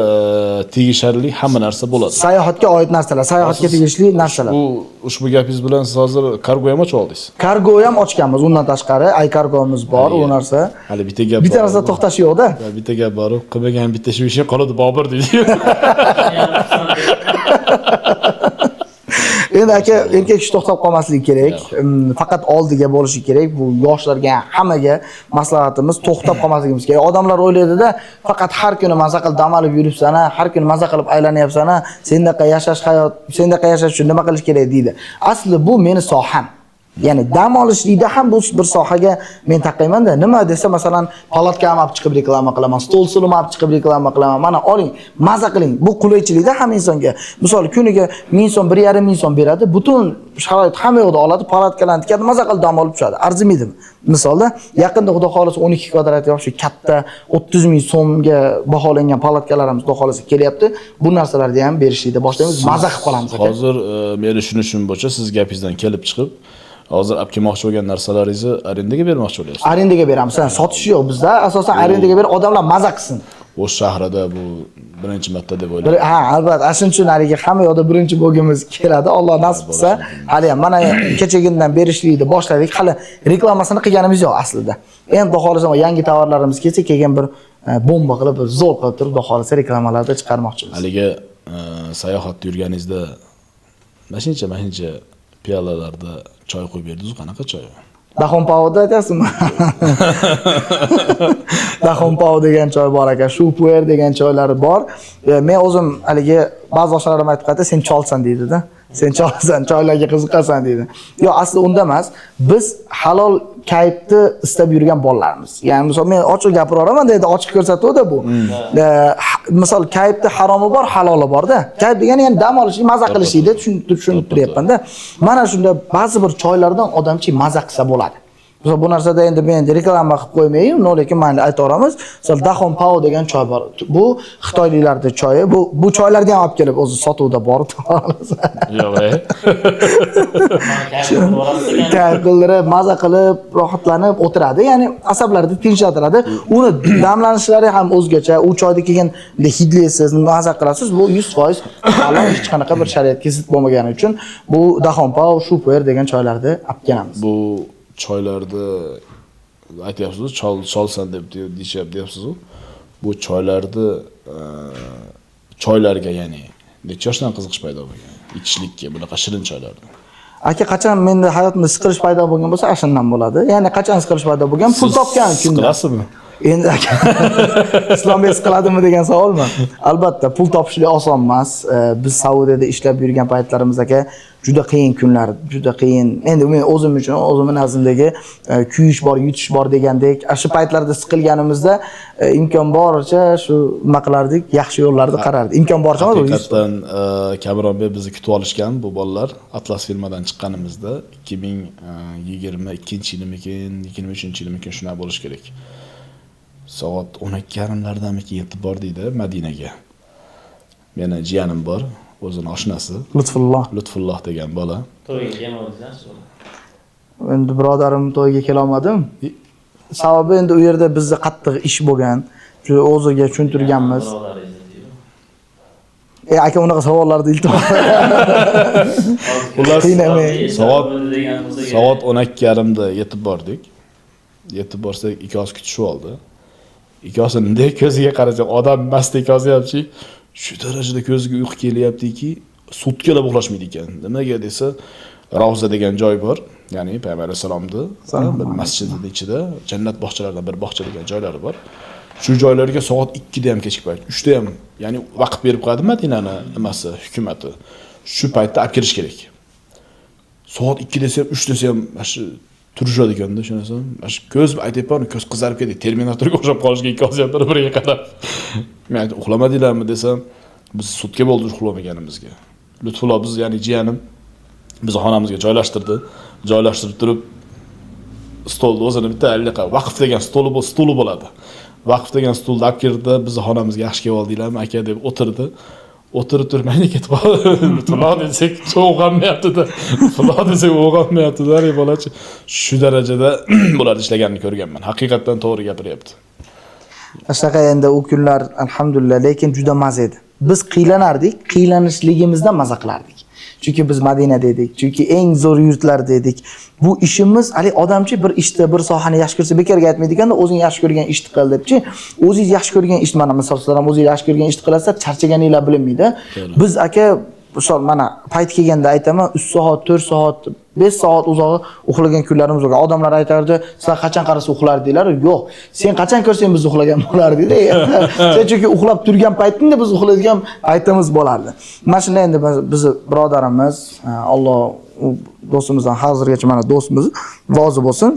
tegishli hamma narsa bo'ladi. Sayohatga oid narsalar, sayohatga tegishli narsalar. Ushbu gapingiz bilan siz hozir kargo ham ochib oldingiz. Kargo ham ochganmiz. Undan tashqari iCargo'miz bor, u narsa. Hali bitta gap. Bitta narsa to'xtash yo'q-da. Bitta gap bor, qilmagan bitta shu ishi qoladi Bobur deydi. Endi aka, erkak kishi to'xtab qolmasligi kerak. Faqat oldiga bo'lishi kerak. Bu yoshlarga, hammaga maslahatimiz to'xtab qolmasligimiz kerak. Odamlar o'ylaydi-da, faqat har kuni maza qilib dam olib yuribsan, har kuni maza qilib aylanyapsan, sendaqa yashash hayot, sendaqa yashash uchun nima qilish kerak deydi. Asli bu meni soham. Ya'ni dam olishlikda ham bu bir sohaga men taqayman-da. Nima desa, masalan, palatka ham olib chiqib reklama qilaman, stol sulim olib chiqib reklama qilaman. Mana oling, maza qiling. Bu qulaychilikda ham insonga. Misol kuniga 1000 so'm, 1,5 so'm beradi. Butun sharoit hamma yoqda oladi, palatkalarni tikadi, maza qilib dam olib tushadi. Arzimaydimi? Misolda yaqinda xudo xolasa 12 kvadrat yo'q, shu katta 30,000 so'mga baholangan palatkalarimiz xudo xolasa kelyapti. Bu narsalarni ham berishlikda boshlaymiz, maza qilib qolamiz aka. Hozir meni tushunishim bo'yicha siz gapingizdan kelib chiqib, hozir olib kelmoqchi bo'lgan narsalaringizni arendaga bermoqchi bo'lyapsiz. Arendaga beramiz. Sotish yo'q bizda. Asosan arendaga berib odamlar maza qilsin. O'sh shahrida bu birinchi marta deb o'ylayman. Ha, albatta, shuning uchun haliga hamma yoqda birinchi bo'lgimiz keladi. Alloh nasib qilsa, hali ham mana kechagindan berishlikni boshladik. Hali reklamasini qilganimiz yo'q aslida. Endi xohlasa yangi tovarlarimiz kelsa, keyin bir bomba qilib, zo'r qilib turib, xohlasa reklamalarda chiqarmoqchimiz. Haliga sayohatda yurganingizda mashincha piyolalarda choy qo'yib berdingiz, qanaqa choy? Daxon Pavda aytasizmi? Daxon Pav degan choy bor aka, Shupuer degan choylari bor. Men o'zim haligi ba'zi yoshlarga aytib qo'yadi, sen cholsan deydi-da. Sen cholsan, choylarga qiziqasan deydi. Yo'q, asli unda emas. Biz halol kayfni istab yurgan bolalarmiz. Ya'ni misol men ochiq gapiraveraman deydi, ochiq ko'rsatuvda bu. Misol kayfni haromi bor, haloli bor-da. Kayf degani ya'ni dam olishni, maza qilishni tushunib turyapman-da. Mana shunda ba'zi bir choylardan odamchi maza qilsa bo'ladi. Misol bu narsada endi men reklama qilib qo'ymayman, lekin mayli aytaveramiz. Misol Daxon Pao degan choy bor. Bu Xitoyliklarning choyi. Bu choylarni ham olib kelib o'zi sotuvda bor. Yo'q. Kayf qildirib, maza qilib, rohatlanib o'tiradi. Ya'ni asablarni tinchlantiradi. Uni damlanishlari ham o'zgacha. U choyda keyin hidlaysiz, maza qilasiz. Bu 100% halol, hech qanaqa bir shariatga zid bo'lmagani uchun bu Daxon Pao, Shupuer degan choylarni olib kelamiz. Bu choylarda aytyapsiz, cholsan deb deyapsiz-ku. Bu choylarga ya'ni necha yoshdan qiziqish paydo bo'lgan? Ichishlikka, bunaqa shirin choylardan. Aka, qachon menda hayotimda siqilish paydo bo'lgan bo'lsa, ashundan bo'ladi. Ya'ni qachon siqilish paydo bo'lgan? Pul topgan kunda. Siqilasizmi? Endi aka, Islombek siqiladimi degan savolmi? Albatta, pul topishlik oson emas. Biz Saudiyada ishlab yurgan paytlarimiz aka, juda qiyin kunlar, juda qiyin. Endi men o'zim uchun, o'zimning nazrimdagi kuyish bor, yutish bor degandek, shu paytlarda siqilganimizda imkon boricha shu nima qilardik, yaxshi yo'llarni qarardik. Imkon boricha emas, haqiqatan Kamronbek bizni kutib olishgan bu bolalar Atlas firmadan chiqqanimizda 2022-yilmikin, 23-yilmikin shunaqa bo'lish kerak. Soat 12:30lardamiki yetib bordikda Madinaga. Meni jiyanim bor, o'zining oshnasi. Lutfulloh degan bola. To'yga kelmadingiz? Endi birodarim to'yga kela olmadim. sababi endi u yerda bizda qattiq ish bo'lgan. Shu o'ziga tushuntirganmiz. Aka unaqa savollarni iltimos. Xullas, Qiynamay. soat 12:30da yetib bordik. Yetib borsak, ikkosi kutishib oldi. Ikkosi bunday ko'ziga qarasam, odam mast ikosyapti. Shu darajada ko'ziga uyqu kelyaptiki, sutkalab uxlashmaydi ekan. Nimaga desa, Ravza degan joy bor. Ya'ni Payg'ambar alayhisolamning bir masjidning ichida jannat bog'chalaridan bir bog'cha degan joylari bor. Shu joylarga soat 2da ham kechki payt, 3da ham, ya'ni vaqt berib qo'yadi Madinani nimasi, hukumatı. Shu paytda olib kirish kerak. Soat 2 desam, 3 desam, mana shu turishadi ekanda, shunasam. Mana shu ko'z aytayapman, ko'z qizarib ketdi. Terminatorga o'xshab qolishga ikkosi bir-biriga qarab. Men aytdim, uxlamadinglarmi desam, biz sudga bo'ldi uxlamaganimizga. Lutfullo biz, ya'ni jiyanim bizni xonamizga joylashtirdi. Joylashtirib turib stolni o'zini bitta alliqa vaqf degan stuli bo'ladi. Vaqf degan stulni olib kirdi, bizni xonamizga yaxshi kelib oldinglarmi aka deb o'tirdi. O'tirib turib meni ketib qoldi. Lutfullo desak, o'g'anmayapti-da. Lutfullo desak, o'g'anmayapti-da, bolachi. Shu darajada bular ishlaganini ko'rganman. Haqiqatan to'g'ri gapiryapti. Shunaqa endi u kunlar alhamdulillah, lekin juda maza edi. Biz qiylanardik, qiylanishligimizdan maza qilardik. Chunki biz Madinada edik, chunki eng zo'r yurtlarda edik. Bu ishimiz, hali odamchi bir ishni, bir sohani yaxshi ko'rsa bekorga aytmaydi ekanda, o'zing yaxshi ko'rgan ishni qil debchi. O'zingiz yaxshi ko'rgan ishni, mana misol sizlar ham o'zingiz yaxshi ko'rgan ishni qilasizlar, charchaganinglar bilinmaydi. Biz aka, misol mana payt kelganda aytaman, 3 soat, 4 soat, 5 soat uzoq uxlagan kunlarimiz bo'lgan. Odamlar aytardi, "Sizlar qachon qarasa uxlardinglar?" Yo'q, sen qachon ko'rsang biz uxlagan bo'larding-da. Sen chunki uxlab turgan paytingda biz uxlaydigan paytimiz bo'lardi. Mana shunday endi bizni birodarimiz, Alloh do'stimizdan hozirgacha mana do'stimiz rozi bo'lsin,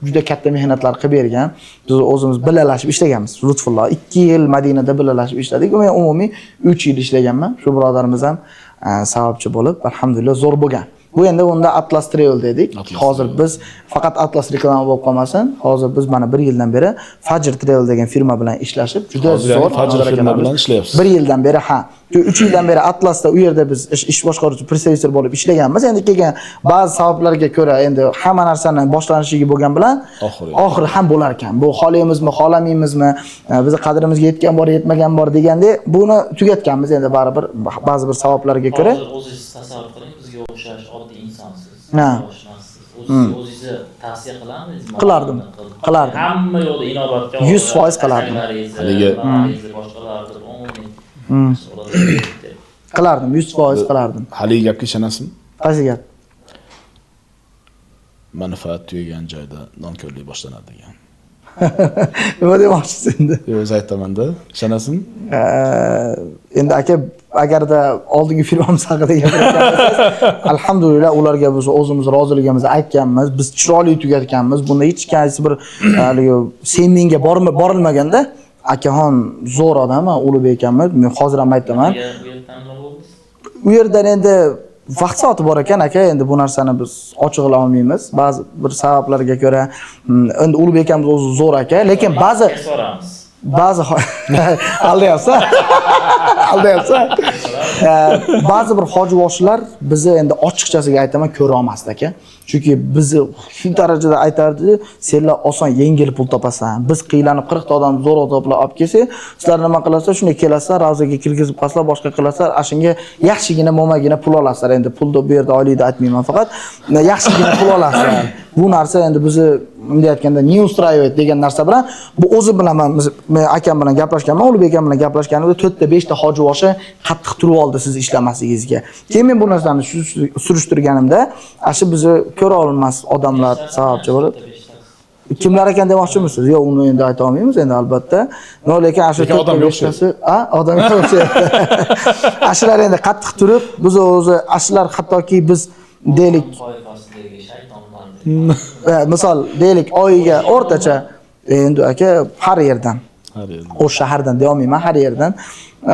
juda katta mehnatlar qilib bergan. Biz o'zimiz birgalashib ishlaganmiz. Lutfullo 2 yil Madinada birgalashib ishladik. Men umumiy 3 yil ishlaganman. Shu birodarimiz ham sababchi bo'lib, alhamdulillah zo'r bo'lgan. Bu endi unda Atlas Travel dedik. Hozir biz faqat Atlas reklama bo'lib qolmasin. Hozir biz mana 1 yildan beri Fajr Travel degan firma bilan ishlashib, juda zo'r Fajr firma bilan ishlayapsiz. 1 yildan beri, 3 yildan beri Atlasda u yerda biz ish boshqaruvchi producer bo'lib ishlaganmiz. Endi kelgan ba'zi sabablarga ko'ra endi hamma narsani boshlanishiga bo'lgan bilan oxiri ham bo'lar ekan. Bu xohlaymizmi, xohlamaymizmi, bizni qadrimizga yetgan bor, yetmagan bor deganda buni tugatganmiz endi baribir ba'zi bir sabablarga ko'ra. O'zingiz tasavvur qiling, bizga o'xshash oddiy insonsiz. Ha. O'zingizni tavsiya qilamizmi? Qilardim. Hamma yo'lda inobatga 100% qilardim. Boshqalardir, umumiy. Qilardim, 100% qilardim. Haligi gapga ishonasizmi? Qaysi gap? Manfaat tugagan joyda nonko'rlik boshlanadi degan. Nima demoqchisiz endi? O'zi aytaman-da, ishonasizmi? Endi aka, agarda oldingi firmamiz haqida gapirgansiz, alhamdulillah ularga biz o'zimiz roziligimizni aytganmiz, biz chiroyli tugatganmiz. Bunda hech qaysi bir seminga borilmaganda akaxon zo'r odam, Ulug'bek ekanmiz. Men hozir ham aytaman. U yerdan endi vaqt soati bor ekan aka, endi bu narsani biz ochiqla olmaymiz. Ba'zi bir sabablarga ko'ra endi Ulug'bek akamiz o'zi zo'r aka, lekin ba'zi aldayapsan. Ba'zi bir hojivoshlar bizni endi ochiqchasiga aytaman ko'ra olmasdi aka. Chunki bizni shu darajada aytardi, senlar oson yengil pul topasan. Biz qiylanib 40 ta odam zo'r to'plab olib kelsa, sizlar nima qilasizlar? Shunday kelasizlar, ravzaga kirgizib qo'yasizlar, boshqa qilasizlar, ashunga yaxshigina mo'magina pul olasizlar. Endi pulni bu yerda oylikda aytmayman, faqat yaxshigina pul olasizlar. Bu narsa endi bizni bunday aytganda не устраивает degan narsa bilan bu o'zi bilan men akam bilan gaplashganman, Ulug'bek akam bilan gaplashganimda 4 ta 5 ta hojivoshi qattiq turib oldi siz ishlamasligingizga. Keyin men bu narsani surishtirganimda, ashi bizni ko'ra olmas odamlar sababchi bo'lib. Kimlar ekan demoqchimisiz? Yo'q, uni endi ayta olmaymiz endi albatta. Lekin ashi odam yo'qchasi, odam yo'qchi. Ashilar endi qattiq turib, biz o'zi ashilar hattoki biz deylik misol deylik oyiga o'rtacha endi aka har yerdan o'sha shahardan deyolmayman, har yerdan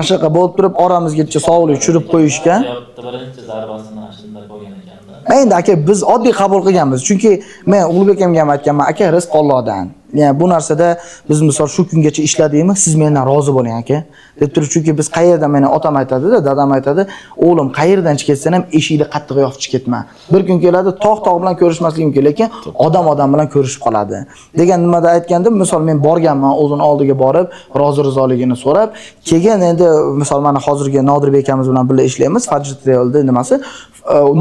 shunaqa bo'lib turib oramizgacha sovlik tushirib qo'yishgan. Birinchi zarbasini shunda qo'ygan ekanda. Endi aka biz oddiy qabul qilganmiz. Chunki men Ulug'bek akamga ham aytganman, aka rizq Allohdan. Yani bu narsada biz misol shu kungacha ishladikmi, siz mendan rozi bo'ling aka. Deb turib, chunki biz qayerdan meni otam aytadi-da, dadam aytadi, o'g'lim qayerdan chiqasan ham eshikni qattiq yopib chiqitma. Bir kun keladi, tog' bilan ko'rishmaslik mumkin, lekin odam bilan ko'rishib qoladi. Degan nimada aytgandim, misol men borganman, o'zini oldiga borib, rozi-rizoligini so'rab, keyin endi misol mana hozirgi Nodirbek akamiz bilan birga ishlaymiz, Fajr Travel'da nimasi.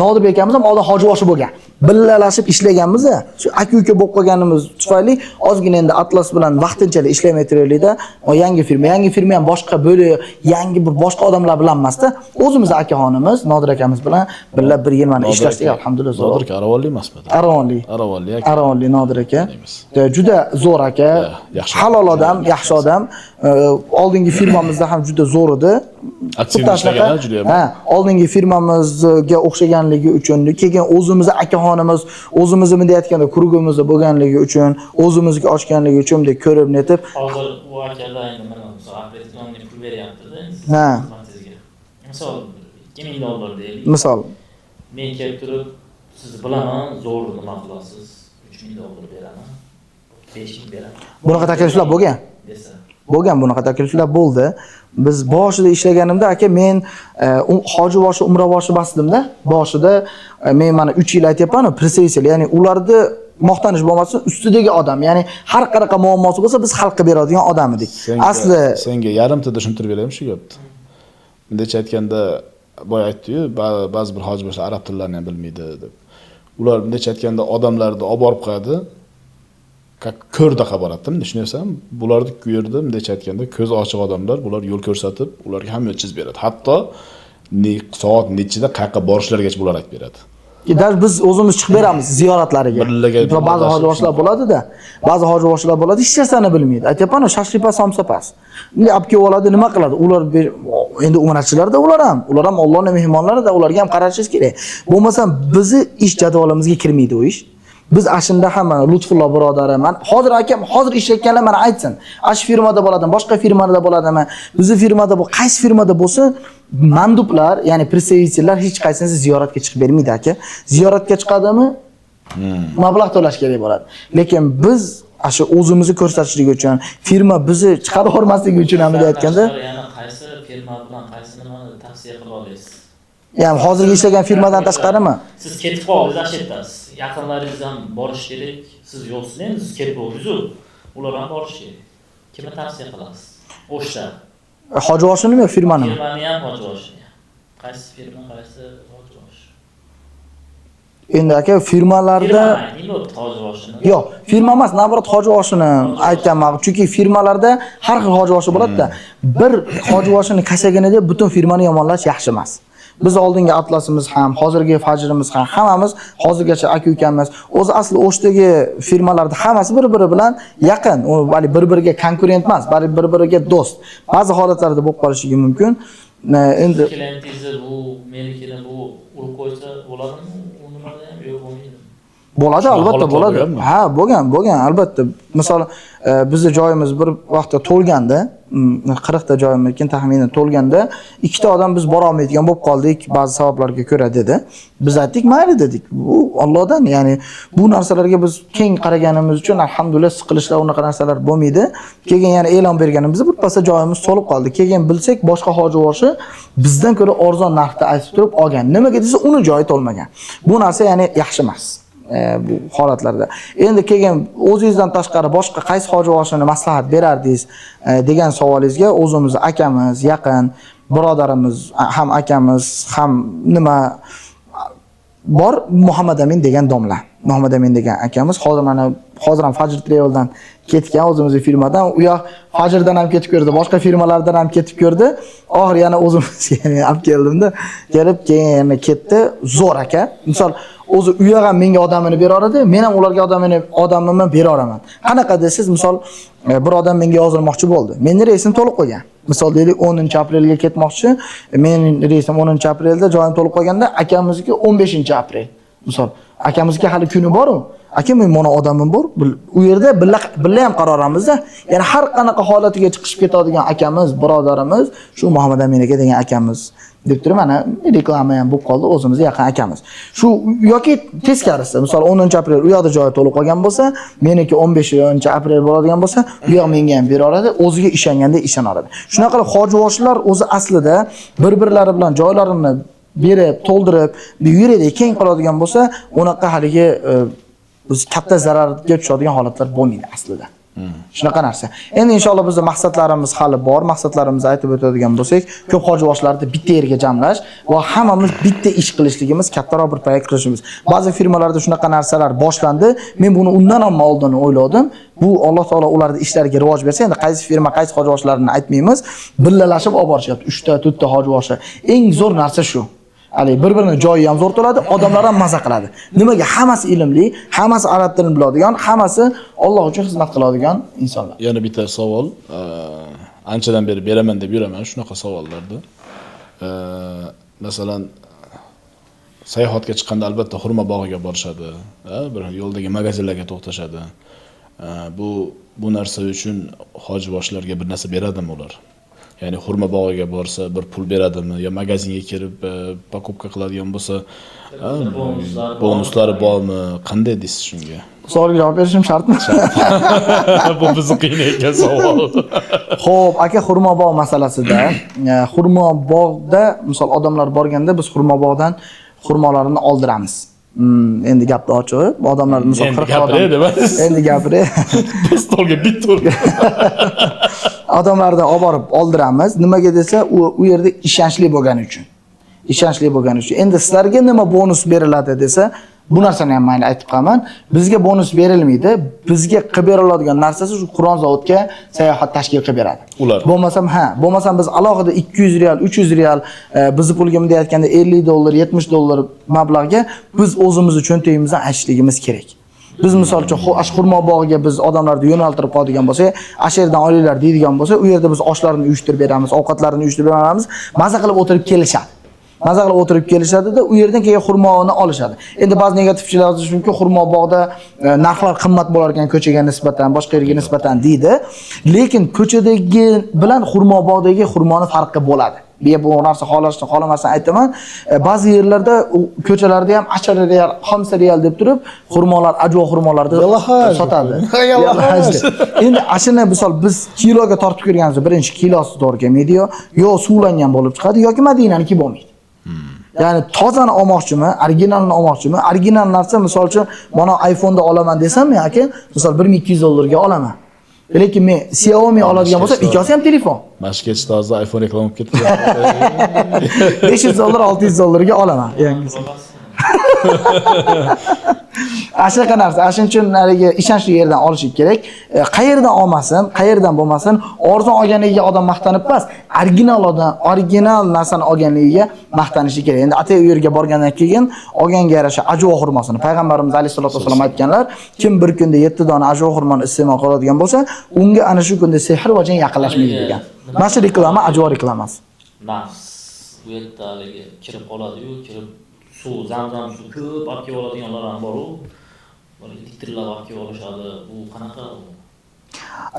Nodirbek akamiz ham oldin hojiboshi bo'lgan. Billalashib ishlaganmiz, shu aka-uka bo'lib qolganimiz tufayli ozgina endi Atlas bilan vaqtinchalik ishlamay turaylikda, yangi firma ham boshqa bo'lib, yangi bir boshqa odamlar bilan emasda, o'zimiz akaxonimiz, Nodir akamiz bilan birga bir yil mana ishlashdik, alhamdulillah. Nodir aka Aravonli emasmi? Aravonli aka. Aravonli Nodir aka. Deymiz. Juda zo'r aka, yaxshi. halol odam, yaxshi odam. Oldingi firmamizda ham juda zo'r edi. Aktiv ishlagan juda ham. Ha, oldingi firmamizga o'xshaganligi uchun, keyin o'zimizni akaxonimiz, o'zimizni bunday aytganda kurugimizda bo'lganligi uchun, o'zimizga ochganligi uchun deb ko'rib netib. Hozir u akalar endi mana misol operatsionni pul beryapti-da. Ha. Misol $2000 deylik. Misol Men kelib turib, siz bilaman, zo'r nima qilasiz? $3000 beraman. 5000 beraman. bunaqa takliflar bo'lgan. Desa. Bo'lgan bunaqa takliflar bo'ldi. Biz boshida ishlaganimda aka men hoji boshi, umra boshi basdimda. Boshida men mana 3 yil aytyapman, представитель, ya'ni ularni maqtanish bo'lmasin, ustidagi odam, ya'ni har qanaqa muammosi bo'lsa biz xalqqa beradigan odam edik. Asli senga yarimtada tushuntirib beraymi shu gapni. Bundacha aytganda boya aytdi-yu, ba'zi bir hoji boshlar arab tillarini ham bilmaydi deb. Ular bundacha aytganda odamlarni olib borib qo'yadi. Ko'rdaqa boradi-da, tushunyapsan? Bularni bu yerda bundacha aytganda ko'z ochiq odamlar, bular yo'l ko'rsatib, ularga ham yo'l chizib beradi. Hatto soat nechida qayerga borishlarigacha bular aytib beradi. Biz o'zimiz chiqib beramiz ziyoratlariga. Ba'zi hojiboshlar bo'ladi-da. Ba'zi hojiboshlar bo'ladi, hech narsani bilmaydi. Aytyapman, shashlipas somsapas. Bunday olib kelib oladi, nima qiladi? Ular endi umrachilarda ular ham Allohning mehmonlarida, ularga ham qarashingiz kerak. Bo'lmasa bizni ish jadvalimizga kirmaydi u ish. Biz ashunda ham Lutfulloh birodarim, hozir akam hozir ishlayotganlar mana aytsin. Ash firmada bo'ladimi, boshqa firmada bo'ladimi? Bizi firmada bu qaysi firmada bo'lsa, mandublar, ya'ni представительlar hech qaysingiz ziyoratga chiqib bermaydi aka. Ziyoratga chiqadimi? Mablag' to'lash kerak bo'ladi. Lekin biz shu o'zimizni ko'rsatishlik uchun, firma bizni chiqarib yubormasligi uchun ham aytganda, yana qaysi firma bilan qaysi nimani tavsiya qila olasiz? ya'ni hozirgi ishlagan firmadan tashqarimi? Siz ketib qoldingiz, ashitasiz. Yaqinlaringiz ham borish kerak. Siz yo'qsiz, endi siz ketib qoldingiz-ku. Ular ham borish kerak. Kimni tavsiya qilasiz? O'shda. Hojiboshini yo firmanimi? Firmani ham hojiboshini. Qaysi firma, qaysi hojibosh? Endi aka firmalarda yo'q, firma emas, navrot hojiboshini aytganman. Chunki firmalarda har xil hojiboshi bo'ladi-da. Bir hojiboshini kashaganida butun firmani yomonlash yaxshi emas. Biz oldingi Atlasimiz ham, hozirgi Fajrimiz ham hammamiz hozirgacha aka-ukamiz. O'zi asli O'shdagi firmalarda hammasi bir-biri bilan yaqin. U vali bir-biriga konkurent emas, balki bir-biriga do'st. Ba'zi holatlarda bo'lib qolishligi mumkin. Endi klientingiz bu meniki bu urib qo'ysa bo'ladimi? U nimada ham yo'q bo'lmaydi. Bo'ladi, albatta bo'ladi. Ha, bo'lgan, albatta. Misol bizning joyimiz bir vaqtda to'lganda, 40 ta joyimizga taxminan to'lganda, ikkita odam biz bora olmaydigan bo'lib qoldik, ba'zi sabablarga ko'ra dedi. Biz aytdik, mayli dedik. Bu Allohdan, ya'ni bu narsalarga biz keng qaraganimiz uchun alhamdulillah siqilishlar unaqa narsalar bo'lmaydi. Keyin yana e'lon berganimizda bir pasda joyimiz to'lib qoldi. Keyin bilsak, boshqa hojiboshi bizdan ko'ra arzon narxda aytib turib olgan. Nimaga desa, uni joyi to'lmagan. Bu narsa ya'ni yaxshi emas. Bu holatlarda. Endi keyin o'zingizdan tashqari boshqa qaysi hojiboshini maslahat berardingiz degan savolingizga o'zimiz akamiz, yaqin birodarimiz, ham akamiz, ham nima bor, Muhammad Amin degan domla. Muhammad Amin degan akamiz hozir ham Fajr Travel'dan ketgan, o'zimizning firmadan. U yoq Fajrdan ham ketib ko'rdi, boshqa firmalardan ham ketib ko'rdi. Oxir yana o'zimizga olib keldimda, kelib keyin ketdi. Zo'r aka. Misol o'zi u yoq ham menga odamini berardi, men ham ularga odamimni beraraman. Qanaqa desiz, misol bir odam menga yozilmoqchi bo'ldi. Mening reysim to'lib qo'ygan. Misol deylik 10-aprelga ketmoqchi. Mening reysim 10-aprelda, joyim to'lib qo'yganda, akamizniki 15-aprel. Misol, akamizga hali kuni bor-ku. aka men mana odamim bor, u yerda billa ham qaroramizda. Ya'ni har qanaqa holatiga chiqib ketadigan akamiz, birodarimiz, shu Muhammad Amin aka degan akamiz deb turib, mana reklama ham bo'lib qoldi, o'zimizga yaqin akamiz. Shu yoki teskarisi, misol 10-aprel u yoqda joyi to'lib qolgan bo'lsa, meniki 15-aprel bo'ladigan bo'lsa, u yoq menga ham bera oladi, o'ziga ishonganda ishona oladi. Shunaqa qilib hojivoshlar o'zi aslida bir-birlari bilan joylarini berib, to'ldirib, yuradi, keng qoladigan bo'lsa, unaqa haligi biz katta zararga tushadigan holatlar bo'lmaydi aslida. Shunaqa narsa. Endi inshaalloh bizning maqsadlarimiz hali bor. Maqsadlarimizni aytib o'tadigan bo'lsak, ko'p hojivoshlarni bitta yerga jamlash va hammamiz bitta ish qilishligimiz, kattaroq bir proyekt qilishimiz. Ba'zi firmalarda shunaqa narsalar boshlandi. Men buni undan ham oldin o'yladim. Bu Alloh taolo ularning ishlariga rivoj bersa, endi qaysi firma, qaysi hojivoshlarni aytmaymiz, billalashib olib borishyapti. 3 ta, 4 ta hojivoshi. Eng zo'r narsa shu. Ali bir-birini joyi ham zo'r to'ladi, odamlar ham maza qiladi. Nimaga? Hammasi ilmli, hammasi arab tilini biladigan, hammasi Alloh uchun xizmat qiladigan insonlar. Yana bitta savol, anchadan beri beraman deb yuraman shunaqa savollarni. Masalan, sayohatga chiqqanda albatta xurmo bog'iga borishadi, bir yo'ldagi magazinlarga to'xtashadi. Bu narsa uchun hojivoshlarga bir narsa beradimi ular? Ya'ni xurmo bog'iga borsa bir pul beradimi yo magazinga kirib покупка qiladigan bo'lsa bonuslari bormi? Qanday deysiz shunga? Savolga javob berishim shartmi? Bu bizni qiynayotgan savol. Xo'p, aka xurmo bog' masalasida, xurmo bog'da misol odamlar borganda biz xurmo bog'dan xurmolarini oldiramiz. Endi gapni ochib, odamlar misol 40 odam. Endi gapiray. Bu stolga bitta tur. Odamlardan olib borib oldiramiz. Nimaga desa, u yerda ishonchli bo'lgani uchun. Ishonchli bo'lgani uchun. Endi sizlarga nima bonus beriladi desa, bu narsani ham mayli aytib qolaman. Bizga bonus berilmaydi. Bizga qilib beriladigan narsasi shu Qur'on zavodga sayohat tashkil qilib beradi. Ular. Bo'lmasam biz alohida 200 riyal, 300 riyal bizni pulga bunday aytganda 50 dollar, 70 dollar mablag'ga biz o'zimizni cho'ntagimizdan aytishligimiz kerak. Biz misol uchun xurmo bog'iga biz odamlarni yo'naltirib qo'yadigan bo'lsak, asherdan olinglar deydigan bo'lsa, u yerda biz oshlarni uyushtirib beramiz, ovqatlarni uyushtirib beramiz, maza qilib o'tirib kelishadi. Maza qilib o'tirib kelishadi-da, u yerdan keyin xurmoni olishadi. Endi ba'zi negativchilar yozishi mumkin, xurmo bog'da narxlar qimmat bo'lar ekan ko'chaga nisbatan, boshqa yerga nisbatan deydi. Lekin ko'chadagi bilan xurmo bog'dagi xurmoni farqi bo'ladi. Bu narsa xohlamasdan aytaman. Ba'zi yerlarda ko'chalarda ham 10 riyal, 5 riyal deb turib, xurmolar, ajvo xurmolarni sotadi. Endi ashini misol biz kiloga tortib ko'rganmiz, birinchi kilosi to'g'ri kelmaydi yo suvlangan bo'lib chiqadi yoki Madinaniki bo'lmaydi. Ya'ni tozani olmoqchimi, originalni olmoqchimi? Original narsa misol uchun mana iPhone'da olaman desam, men aka, misol 1200 dollarga olaman. Lekin men Xiaomi oladigan bo'lsam, ikkosi ham telefon. Mashkech toza iPhone reklama qilib ketdi. 500 dollar, 600 dollarga olaman. Yangisi. Ashaqa narsa, ashuning uchun haliga ishonchli yerdan olish kerak. Qayerdan olmasin, qayerdan bo'lmasin, arzon olganiga odam maqtanib emas, original narsani olganiga maqtanishi kerak. Endi atay u yerga borgandan keyin olganga yarasha ajvo xurmosini Payg'ambarimiz alayhisolatu vasallam aytganlar, kim bir kunda 7 dona ajvo xurmoni iste'mol qiladigan bo'lsa, unga ana shu kunda sehr va jin yaqinlashmaydi degan. Mana shu reklama ajvo reklamasi. Nafs bu yerda haliga kirib qoladi-yu, kirib suv, zamzam suv ko'p olib kelib oladiganlar ham bor-ku. Litrlar olib kelib olishadi. Bu qanaqa?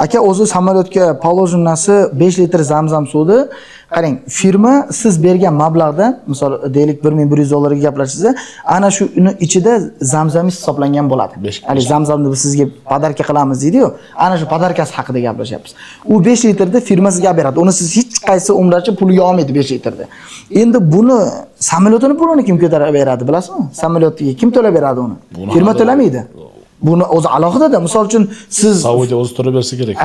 Aka o'zi samolyotga положеннasi 5 litr zamzam suvni qarang, firma siz bergan mablag'dan, misol deylik 1100 dollarga gaplashsangiz, ana shu ichida zamzamingiz hisoblangan bo'ladi. Ya'ni zamzamni biz sizga podarka qilamiz deydi-yu, ana shu podarkasi haqida gaplashyapmiz. U 5 litrni firma sizga beradi. Uni siz hech qaysi umrachi puliga olmaydi 5 litrni. Endi buni samolyotini pulini kim ko'tarib beradi, bilasizmi? Samolyotga kim to'lab beradi uni? Firma to'lamaydi. Buni o'zi alohida-da. Misol uchun siz Saudiya o'zi to'lab bersa kerak.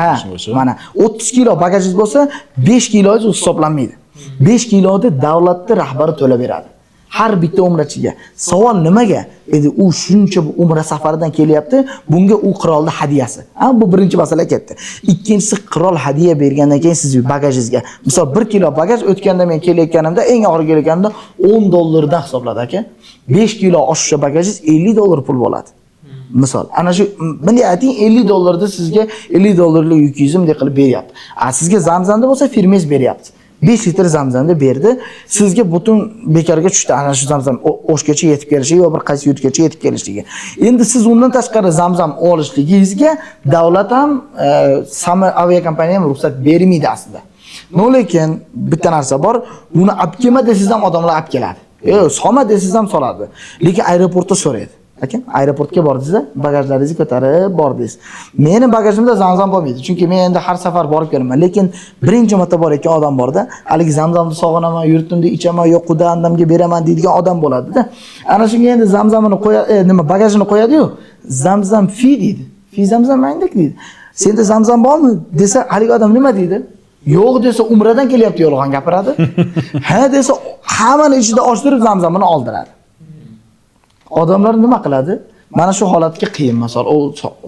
Mana 30 kilo bagajingiz bo'lsa, 5 kiloingiz hisoblanmaydi. 5 kiloni davlatning rahbari to'lab beradi. Har bitta umrachiga. Savol nimaga? Endi u shuncha umra safaridan kelyapti, bunga u qirolning hadiyasi. Bu birinchi masala ketdi. Ikkinchisi, qirol hadiya bergandan keyin sizning bagajingizga, misol 1 kilo bagaj o'tganda men kelayotganimda, eng oxirgi kelayotganimda 10 dollardan hisobladi aka. 5 kilo oshiqcha bagajingiz 50 dollar pul bo'ladi. Misol, ana shu bunday ayting 50 dollarda sizga 50 dollarlik yukingizni bunday qilib beryapti. Sizga zamzamda bo'lsa firmangiz beryapti. 5 litr zamzamda berdi. Sizga butun bekorga tushdi ana shu zamzam O'shgacha yetib kelishligi yo bir qaysi yurtgacha yetib kelishligi. Endi siz undan tashqari zamzam olishligingizga davlat ham, Sama aviakompaniya ham ruxsat bermaydi aslida. Lekin bitta narsa bor, buni olib kelma desangiz ham odamlar olib keladi. Solma desangiz ham soladi. Lekin aeroportda so'raydi. Aka, aeroportga bordingiz, bagajlaringizni ko'tarib bordingiz. Meni bagajimda zamzam bo'lmaydi, chunki men endi har safar borib kelaman. Lekin birinchi marta bor ekan odam borda, haligi zamzamni sog'inaman, yurtimda ichaman, yo'q qudandamga beraman deydigan odam bo'ladi-da. Ana shunga endi zamzamini qo'yadi, bagajini qo'yadi-yu, zamzam fi deydi. Fi zamzam mangdek deydi. Senda zamzam bormi desa, haligi odam nima deydi? Yo'q desa, umradan kelyapti, yolg'on gapiradi. Ha desa, hammani ichida ochtirib zamzamini oldiradi. Odamlar nima qiladi? Mana shu holatga qiyin, misol, u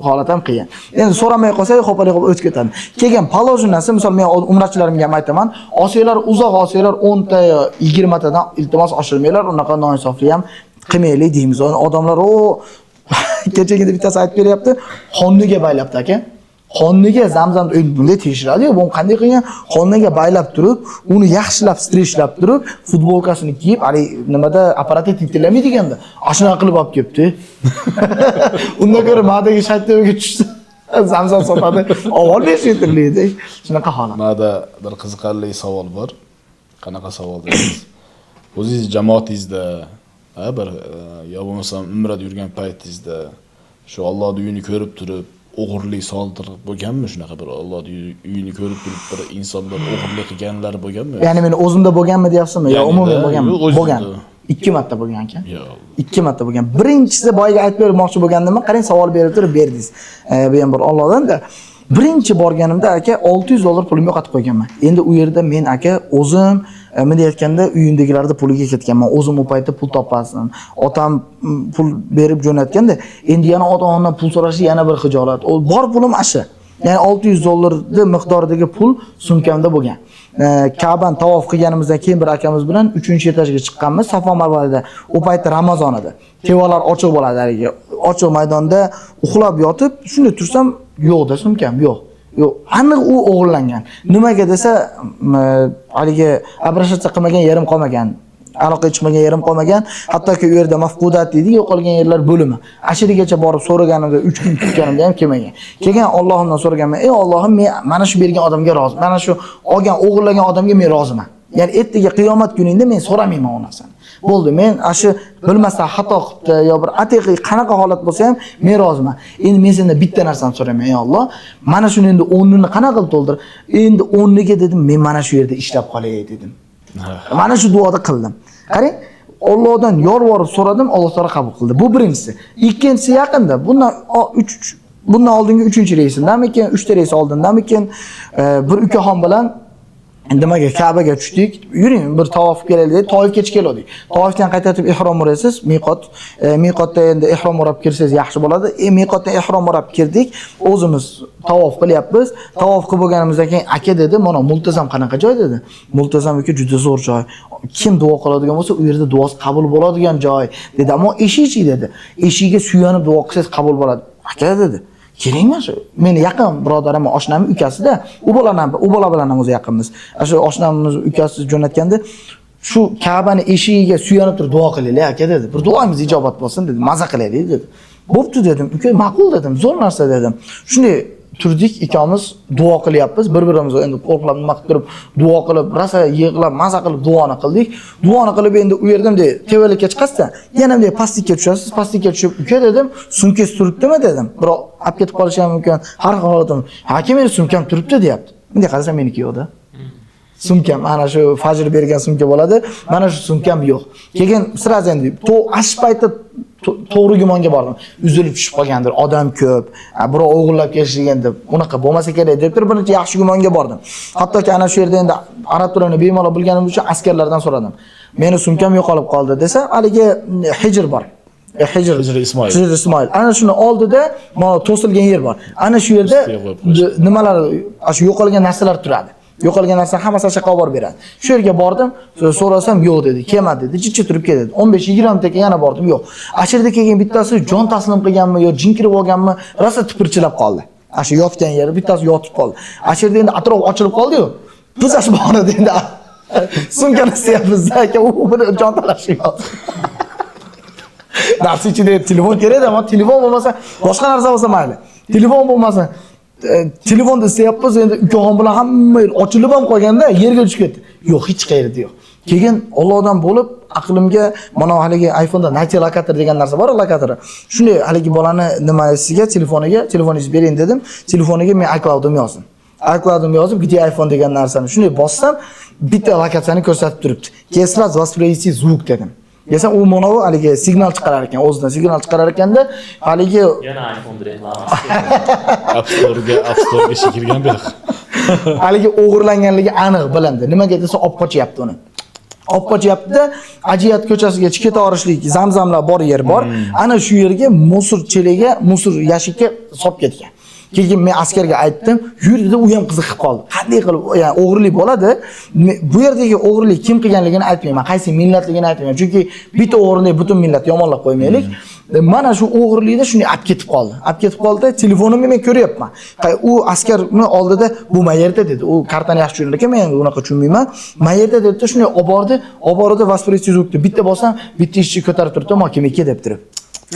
holat ham qiyin. Endi so'ramay qolsa, xo'palik qilib o'tib ketadi. Kelgan palojinasi, misol men umrachilarimga ham aytaman, olsanglar, uzoq olsanglar 10 ta yo 20 tadan iltimos oshirmanglar, unaqa noinsoflik ham qilmaylik deymiz. Odamlar kechagina bittasi aytib beryapti, xonniga baylabdi aka. Xonniga zamzam bunday tekshiradi-yu, bu qanday qilgan? Xonniga baylab turib, uni yaxshilab streshlab turib, futbolkasini kiyib, hali nimada apparatga titillamaydi ekanda. Ashuna qilib olib kelibdi. Undan ko'ra madagi shaytonga tushsa, zamzam sotadi. Avval 5 litrli. Shunaqa holat. Mada bir qiziqarli savol bor. Qanaqa savol deysiz? O'zingiz jamoatingizda, bir yo bo'lmasam umrada yurgan paytingizda shu Allohning uyini ko'rib turib o'g'irlik soldirib bo'lganmi? Shunaqa bir Allohning uyini ko'rib turib bir insonlar o'g'irlik qilganlar bo'lganmi? Ya'ni men o'zimda bo'lganmi deyapsizmi? Yo umumiy bo'lganmi? Bo'lgan. 2 marta bo'lgan ekan. Yo'q. 2 marta bo'lgan. Birinchisi boyga aytib bermoqchi bo'lgandimmi? Qarang, savol berib turib berdingiz. Bu ham bir Allohdan-da. Birinchi borganimda aka $600 pulim yo'qotib qo'yganman. Endi u yerda men aka o'zim bunday aytganda uyimdagilarda puliga ketganman. O'zim u paytda pul topasdim. Otam pul berib jo'natganda, endi yana ota-onadan pul so'rashi yana bir xijolat. O bor pulim asha. Ya'ni $600 miqdoridagi pul sumkamda bo'lgan. Ka'bani tavof qilganimizdan keyin bir akamiz bilan 3-etajga chiqqanmiz, Safo Marvada. U paytda Ramazon edi. Tevalar ochiq bo'ladi haligi. Ochiq maydonda uxlab yotib, shunda tursam, yo'qda sumkam, yo'q. Yo'q, aniq u o'g'irlangan. Nimaga desa, haligi abrashatsiya qilmagan yerim qolmagan. Aloqa chiqmagan yerim qolmagan. Hattoki u yerda mafqudat deydi, yo'qolgan yerlar bo'limi. Ashirigacha borib so'raganimda 3 kun kutganimda ham kelmagan. Kelgan Allohimdan so'raganman, "Ey Allohim, men mana shu bergan odamga rozi. Mana shu olgan, o'g'irlagan odamga men roziman. Ya'ni ertaga qiyomat kuningda men so'ramayman u narsani. Bo'ldi, men ashu bilmasam xato qilibdi yo bir atiqiy qanaqa holat bo'lsa ham men roziman. Endi men sendan bitta narsani so'rayman, ey Alloh. Mana shuni endi 10 ni qanaqa qilib to'ldir? Endi 10 niga dedim, men mana shu yerda ishlab qolay dedim. Mana shu duoda qildim. Qarang, Allohdan yolvorib so'radim, Alloh taolo qabul qildi. Bu birinchisi. Ikkinchisi yaqinda. Bundan oldingi 3-reysimdanmikin, 3ta reys oldindanmikin bir ukaxon bilan nimaga Ka'baga tushdik. Yuring, bir tavof kelaylik, Toifga kech keldik. Toifdan qaytatib ihrom o'raysiz, miqotda endi ihrom o'rab kirsangiz yaxshi bo'ladi. Miqotdan ihrom o'rab kirdik, o'zimiz tavof qilyapmiz. Tavof qilib bo'lganimizdan keyin aka dedi, "Mana multazam qanaqa joy?" dedi. "Multazam yoki juda zo'r joy. Kim duo qiladigan bo'lsa, u yerda duosi qabul bo'ladigan joy" dedi. "Ammo eshikchi" dedi. "Eshigiga suyanib duo qilsangiz qabul bo'ladi." "Aka" dedi. "Kerakmas, meni yaqin birodarim, oshnamning ukasi-da, u bola bilan ham o'zi yaqinmiz. Shu oshnamimiz ukasi jo'natganda, shu Ka'bani eshigiga suyanib turib duo qilaylik aka" dedi. "Bir duoyimiz ijobat bo'lsin" dedi. "Maza qilaylik" dedi. "Bo'pti" dedim. "Uka, ma'qul" dedim. "Zo'r narsa" dedim. Shunday turdik, ikkamiz duo qilyapmiz. Bir-birimizni endi qo'rqlab nima qilib turib, duo qilib, rosa yig'lab, maza qilib duoni qildik. Duoni qilib endi u yerda bunday tevalikka chiqasizda, yana bunday pastlikka tushasiz. Pastlikka tushib, "Uka" dedim, "Sumkangiz turibdimi?" dedim. Biroq olib ketib qolishi ham mumkin. Har holatim, "Hakim, meni sumkam turibdi" deyapti. Bunday qarasam meniki yo'qda. Sumkam, ana shu fajr bergan sumka bo'ladi. Mana shu sumkam yo'q. Keyin sirasi endi ash paytda to'g'ri gumonga bordim. Uzilib tushib qolgandir, odam ko'p, birov o'g'irlab kelishgan deb, unaqa bo'lmasa kerak deb bir birinchi yaxshi gumonga bordim. Hattoki ana shu yerda endi arab tilini bemalol bilganim uchun askarlardan so'radim. "Meni sumkam yo'qolib qoldi" desa, haligi Hijr bor. Hijr Ismoil. Ana shuni oldida mana to'silgan yer bor. Ana shu yerda nimalar, shu yo'qolgan narsalar turadi. Yo'qolgan narsa hammasi chaqa olib beradi. Shu yerga bordim, so'rasam yo'q dedi, kelmadi dedi, jichi turib keldi. 15-20 ta yana bordim, yo'q. Ashirda kelgan bittasi jon taslim qilganmi yo jinkirib olganmi, rosa tipirchilab qoldi. Shu yotgan yeri bittasi yotib qoldi. Ashirda endi atrof ochilib qoldi-yu. Biz ash borada endi Sumkani istayapmiz aka, u buni jon talashyapti. Dars ichida telefon kerak, ammo telefon bo'lmasa, boshqa narsa bo'lsa mayli. Telefon bo'lmasa, telefonni istayapmiz, endi ukaxon bilan hamma ochilib ham qolganda yerga tushib ketdi. Yo'q, hech qayerda yo'q. Keyin Allohdan bo'lib aqlimga mana haligi iPhone'da Nati lokator degan narsa bor, lokatori. Shunday haligi bolani nimasiga, telefoningizni bering dedim. Telefoniga men iCloud'im yozdim. iCloud'im yozib, "Где iPhone" degan narsani shunday bossam, bitta lokatsiyani ko'rsatib turibdi. Kesra воспроизвести звук dedim. Desa u monovi haligi signal chiqarar ekan, o'zidan signal chiqarar ekanda, haligi yana iPhone reklamasi. App Store'ga shikirgan bu. haligi o'g'irlanganligi aniq bilindi. Nimaga desa olib qochyapti uni. Olib qochyapti, Ajiyat ko'chasiga keta olishlik, zamzamlar bor yer bor. Ana shu yerga musor cheliga, musor yashikka solib ketgan. Keyin men askarga aytdim, yur dedi, u ham qiziqib qoldi. Qanday qilib, ya'ni o'g'irlik bo'ladi? Bu yerdagi o'g'irlik kim qilganligini aytmayman, qaysi millatligini aytmayman. Chunki bitta o'g'irlik butun millat yomonlab qo'ymaylik. Mana shu o'g'irlikda shunday olib ketib qoldi. Olib ketib qoldi, telefonimni men ko'ryapman. U askarni oldida bu mayerda dedi. U kartani yaxshi tushunar ekan, men unaqa tushunmayman. Mayerda dedi, shunday olib bordi, воспроизвести звукni bitta bosam, bitta ishchi ko'tarib turibdi, mahkamaga deb turib.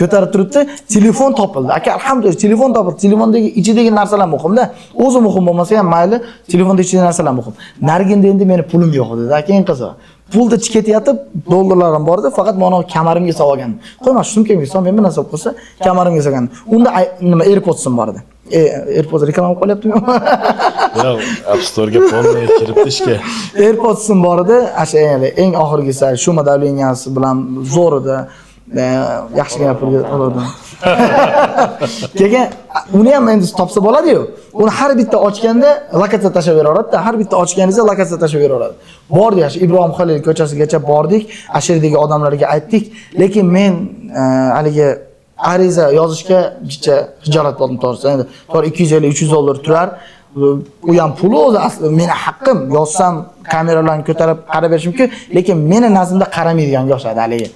Ko'tarib turibdi, telefon topildi. Aka, alhamdulillah, telefon topildi. Telefondagi ichidagi narsalar muhimda. O'zi muhim bo'lmasa ham mayli, telefonda ichidagi narsalar muhim. Narginda endi meni pulim yo'q dedi. Aka, eng qizig'i. Pulda ketayotib, dollarlarim bor edi, faqat mana kamarimga solgan. Qo'yma, sumkamga sol, men bu narsa bo'lsa, kamarimga solgan. Unda nima AirPods'im bor edi. AirPods reklama qilyaptimi? Yo'q, App Store'ga polni kiribdi ishga. AirPods'im bor edi, asha eng oxirgisi shu modelingasi bilan zo'r edi. Yaxshigina pulga oldim. Keyin uni ham endi topsa bo'ladi-yu. Uni har bitta ochganda lokatsiya tashlab beraveradi-da. Har bitta ochganingizda lokatsiya tashlab beraveradi. Bordik, yaxshi Ibrohim Xalil ko'chasigacha bordik, asherdagi odamlarga aytdik, lekin men haligi ariza yozishga jicha xijolat bo'ldim to'g'risi. Endi to'g'ri 250-300 dollar turar. U ham puli o'zi asli meni haqqim. Yozsam kameralarni ko'tarib qarab berish mumkin, lekin meni nazrimda qaramaydigan yoshadi haligi.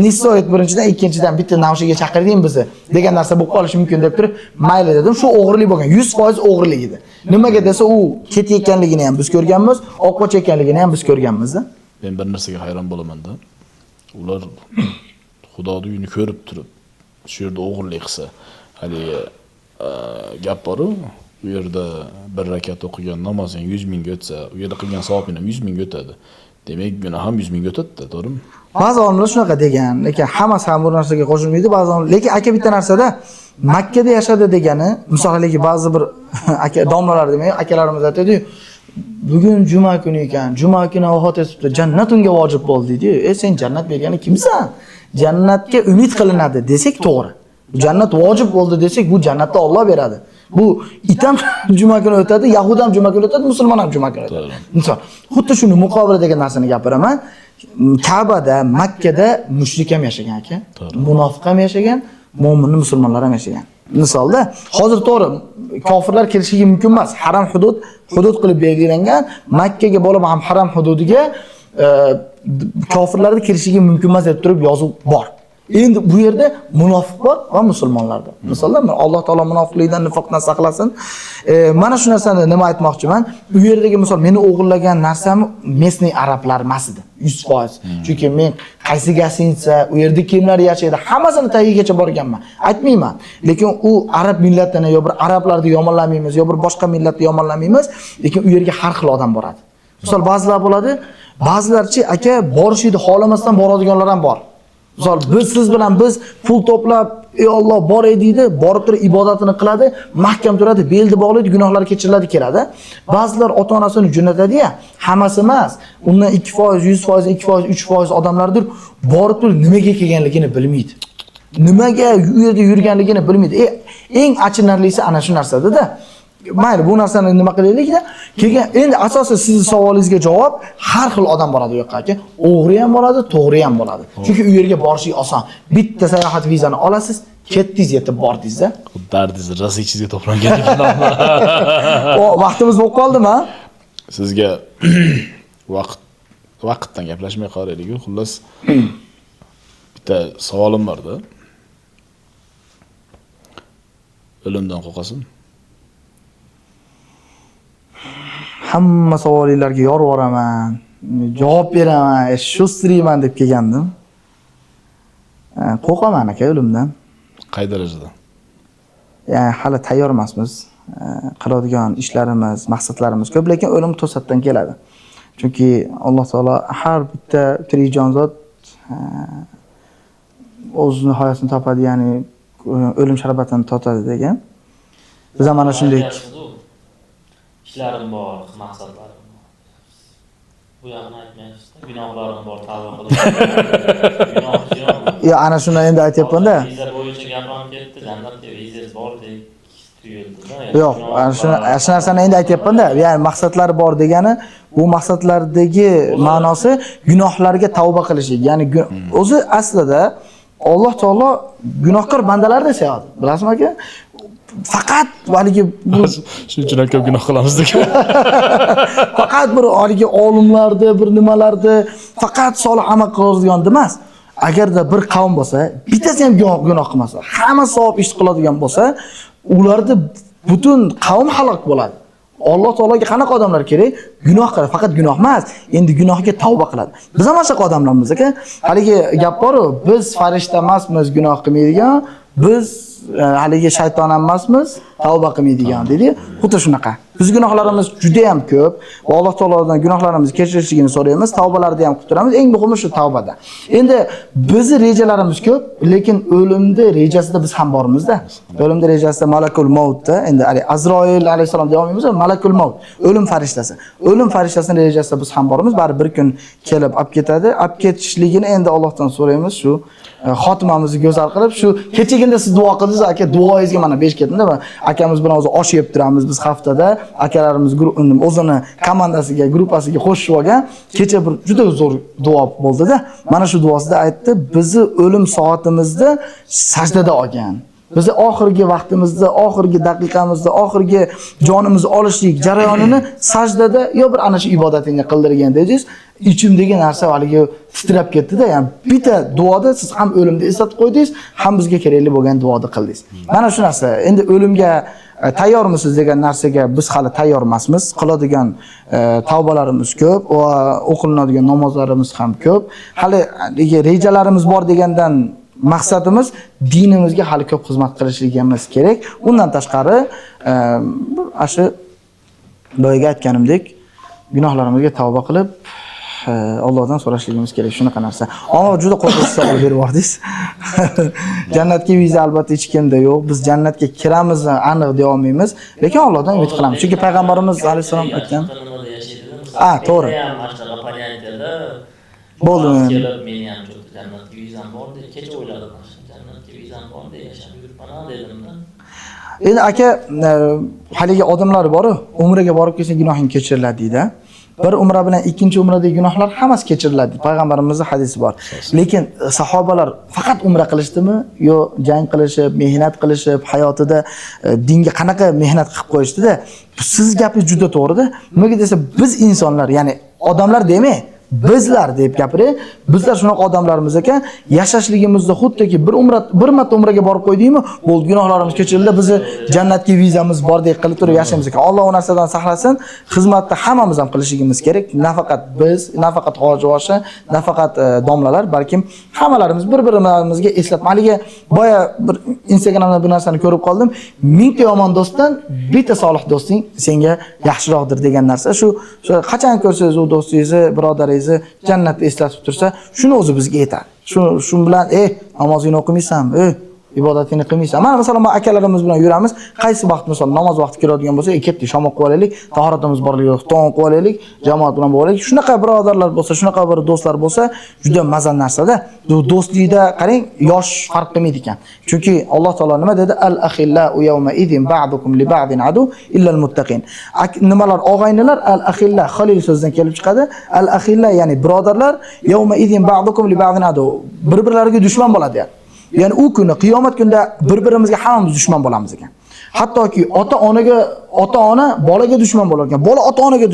Nistoyat birinchidan, ikkinchidan bitta namushiga chaqirding bizni degan narsa bo'lib qolishi mumkin deb turib, mayli dedim. Shu o'g'irlik bo'lgan, 100% o'g'irlik edi. Nimaga desa, u ketayotganligini ham biz ko'rganmiz, olib qochayotganligini ham biz ko'rganmiz-da. Men bir narsaga hayron bo'laman-da. Ular Xudoning uyini ko'rib turib, shu yerda o'g'irlik qilsa, haligi gap bor-ku, u yerda bir rakat o'qigan namozing 100 mingga o'tsa, u yerda qilgan savobing ham 100 mingga o'tadi. Demak, gunoh ham 100 mingga o'tadi-da, to'g'rimi? Ba'zi olimlar shunaqa degan, lekin hammasi ham bu narsaga qo'shilmaydi. Ba'zi olimlar, lekin aka bitta narsada Makka da yashadi degani, misoliki ba'zi bir aka domlalar demak, akalarimiz aytadi-yu, bugun juma kuni ekan, juma kuni vafot etibdi, jannat unga vojib bo'ldi deydi. Sen jannat bergani kimsan? Jannatga umid qilinadi desak to'g'ri. Jannat vojib bo'ldi desak, bu jannatni Alloh beradi. Bu itam juma kuni o'tadi, yahud ham juma kuni o'tadi, musulmon ham juma kuni o'tadi. Misol, xuddi shuni muqobila degan narsani gapiraman. Ka'bada, Makkada mushrik ham yashagan aka, munofiq ham yashagan, mo'min musulmonlar ham yashagan. Misolda, hozir to'g'ri kofirlar kirishiga mumkin emas. Haram hudud qilib belgilangan, Makkaga bo'lib ham haram hududiga kofirlarning kirishiga mumkin emas deb turib yozuv bor. Endi bu yerda munofiq bor va musulmonlarda. Misollar, Alloh taolo munofiqlikdan, nifoqdan saqlasin. Mana shu narsani nima aytmoqchiman? Bu yerdagi misol meni o'g'irlagan narsam mesniy arablar emas edi, 100%. Chunki men qaysi gasinsa, u yerda kimlar yashaydi, hammasini tagigacha borganman. Aytmayman. Lekin u arab millatini yo bir arablarni yomonlamaymiz, yo bir boshqa millatni yomonlamaymiz, lekin u yerga har xil odam boradi. Misol ba'zilar bo'ladi, ba'zilarchi aka borishni xohlamasdan boradiganlar ham bor. Misol siz bilan biz pul to'plab, ey Alloh bor ediydi, borib turib ibodatini qiladi, mahkam turadi, belni bog'laydi, gunohlari kechiriladi, keladi. Ba'zilar ota-onasini jo'natadi-ya, hammasi emas. Undan 2%, 100%, 2%, 3% odamlardir, borib turib nimaga kelganligini bilmaydi. Nimaga u yerda yurganligini bilmaydi. Eng achinarlisi ana shu narsada-da. Mayli, bu narsani nima qilaylik-da? Keyin endi asosan sizning savolingizga javob, har xil odam boradi u yoqqa aka. O'g'ri ham boradi, to'g'ri ham boradi. Chunki u yerga borish oson. Bitta sayohat vizani olasiz, ketdingiz, yetib bordingiz-da. Dardingiz rosa ichingizga to'plangan ekan. O, vaqtimiz bo'lib qoldimi? Sizga vaqtdan gaplashmay qaraylik-ku. Xullas bitta savolim bor-da. O'limdan qo'rqasin? hamma savolinglarga yorvoraman, javob beraman, sho'stirayman deb kelgandim. Qo'rqaman aka o'limdan. Qay darajada? Ya'ni hali tayyor emasmiz. Qiladigan ishlarimiz, maqsadlarimiz ko'p, lekin o'lim to'satdan keladi. Chunki Alloh taolo har bitta tirik jonzot o'z nihoyasini topadi, ya'ni o'lim sharbatini totadi degan. Biz ham mana shunday ishlarim bor, maqsadlarim bor. Bu yoqni aytmayapsiz-da, gunohlarim bor, tavba qilib. Gunoh yo, ana shuni endi aytyapman-da. Viza bo'yicha gapim ketdi, jannatga vizangiz bordek tuyuldi-da. Yo'q, ana shu narsani endi aytyapman-da. Ya'ni maqsadlari bor degani, bu maqsadlardagi ma'nosi gunohlarga tavba qilishlik. Ya'ni o'zi aslida Alloh taolo gunohkor bandalarni sevadi. Bilasizmi aka? Faqat haligi shunchalar ko'p gunoh qilamiz degan. Faqat bir haligi olimlarni, bir nimalarni faqat solih amal qiladigan emas. Agarda bir qavm bo'lsa, bittasi ham gunoh qilmasa, hamma savob ish qiladigan bo'lsa, ularni butun qavm halok bo'ladi. Alloh taologa qanaqa odamlar kerak? Gunoh qiladi, faqat gunoh emas, endi gunohga tavba qiladi. Biz ham o'sha odamlarmiz aka. Haligi gap bor-ku, biz farishta emasmiz, gunoh qilmaydigan, biz haligi shayton emasmiz, tavba qilmaydigan dedi. Xuddi shunaqa. Biz gunohlarimiz juda ham ko'p va Alloh taolodan gunohlarimizni kechirishligini so'raymiz, tavbalarni ham qilib Eng muhimi shu tavbada. Endi bizni rejalarimiz ko'p, lekin o'limni rejasida biz ham bormiz-da. O'limni rejasida malakul mautda, endi Azroil alayhisalom deyapmiz, malakul maut, o'lim farishtasi. O'lim farishtasini rejasida biz ham bormiz, bari bir kun kelib olib ketadi. Olib ketishligini endi Allohdan so'raymiz, shu xotimamizni go'zal qilib, shu kechagina siz duo qildingiz, aka, duoingizga mana besh ketdim-da. Akamiz bilan o'zi osh yeb turamiz biz haftada. Akalarimiz o'zini komandasiga, gruppasiga qo'shib olgan. Kecha bir juda zo'r duo bo'ldi-da. Mana shu duosida aytdi, bizni o'lim soatimizda sajdada olgan. Bizni oxirgi vaqtimizda, oxirgi daqiqamizda, oxirgi jonimizni olishlik jarayonini sajdada yo bir ana shu ibodatingni qildirgan dedingiz. İchimdagi narsa haligi titrab ketdi-da. Ya'ni bitta duoda siz ham o'limni eslatib qo'ydingiz, ham bizga kerakli bo'lgan duoni qildingiz. Mana shu narsa. Endi o'limga tayyormisiz degan narsaga biz hali tayyor emasmiz. Qiladigan tavbalarimiz ko'p va o'qilinadigan namozlarimiz ham ko'p. Hali rejalarimiz bor degandan maqsadimiz dinimizga hali ko'p xizmat qilishligimiz kerak. Undan tashqari shu boyaga aytganimdek, gunohlarimizga tavba qilib Allohdan so'rashligimiz kerak, shunaqa narsa. Ammo juda qo'rqinchli savol berib yubordingiz. Jannatga viza albatta hech kimda yo'q. Biz jannatga kiramizni aniq deya olmaymiz, lekin Allohdan umid qilamiz. Chunki payg'ambarimiz alayhisalom aytgan. To'g'ri. Bo'ldi. Meni ham jannatga vizam bor deb kecha o'yladim. Jannatga vizam bor deb yashab yuribman dedim-da. Endi aka, haligi odamlar bor-ku, umraga borib kelsang gunohing kechiriladi deydi. Bir umra bilan ikkinchi umradagi gunohlar hammasi kechiriladi. Payg'ambarimizning hadisi bor. Lekin sahobalar faqat umra qilishdimi yo jang qilishib, mehnat qilishib, hayotida dinga qanaqa mehnat qilib qo'yishdi-da? Siz gapingiz juda to'g'ri-da. Nimaga desa, biz insonlar, ya'ni odamlar demay, bizlar deb gapiring. Bizlar shunaqa odamlarimiz ekan, yashashligimizda xuddiki bir marta umraga borib qo'ydikmi, bo'ldi, gunohlarimiz kechirildi, bizni jannatga vizamiz bordek qilib turib yashaymiz ekan. Alloh u narsadan saqlasin. Xizmatni hammamiz ham qilishligimiz kerak. Nafaqat biz, nafaqat hojiboshi, nafaqat domlalar, balkim hammalarimiz bir-birimizga eslatma. Haliga boya bir Instagramda bu narsani ko'rib qoldim. 1000 ta yomon do'stdan bitta solih do'sting senga yaxshiroqdir degan narsa. Shu qachon ko'rsangiz u do'stingizni, birodaringizni jannatda eslatib tursa, shuni o'zi bizga yetadi. Shu bilan namozingni o'qimaysanmi? Ibodatingni qilmaysan. Mana masalan, akalarimiz bilan yuramiz. Qaysi vaqt misol namoz vaqti keladigan bo'lsa, ketdik, shom o'qib olaylik, tahoratimiz borligi, xufton o'qib olaylik, jamoat bilan bo'laylik. Shunaqa birodarlar bo'lsa, shunaqa bir do'stlar bo'lsa, juda mazza narsa-da. Bu do'stlikda qarang, yosh farq qilmaydi ekan. Chunki Alloh taolo nima dedi? Al-akhillau yawma idin ba'dukum li ba'din adu illa al-muttaqin. Nimalar og'aynilar? Al-akhilla Xalil so'zidan kelib chiqadi. Al-akhilla ya'ni birodarlar, yawma idin ba'dukum li ba'din adu. Bir-birlariga dushman bo'ladi. Ya'ni u kuni qiyomat kunida bir-birimizga hammamiz dushman bo'lamiz ekan. Hattoki ota-ona bolaga dushman bo'lar ekan. Bola ota-onaga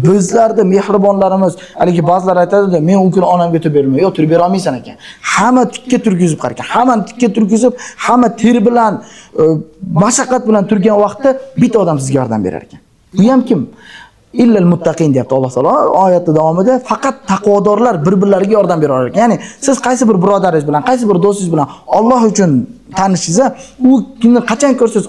bizlarda mehribonlarimiz, haligi ba'zilar aytadi-da, men u kuni onamga turib bermay, yo'q, turib bera olmaysan ekan. Hamma tikka turgizib qar ekan. Hammani tikka turgizib, hamma ter bilan, mashaqqat bilan turgan vaqtda bitta odam sizga yordam berar ekan. Bu ham kim? illal muttaqin deyapti Alloh taolo oyatda davomida. Faqat taqvodorlar bir-birlariga yordam bera olar ekan. Ya'ni siz qaysi bir birodaringiz bilan, qaysi bir do'stingiz bilan Alloh uchun tanishingiz, u kunni qachon ko'rsangiz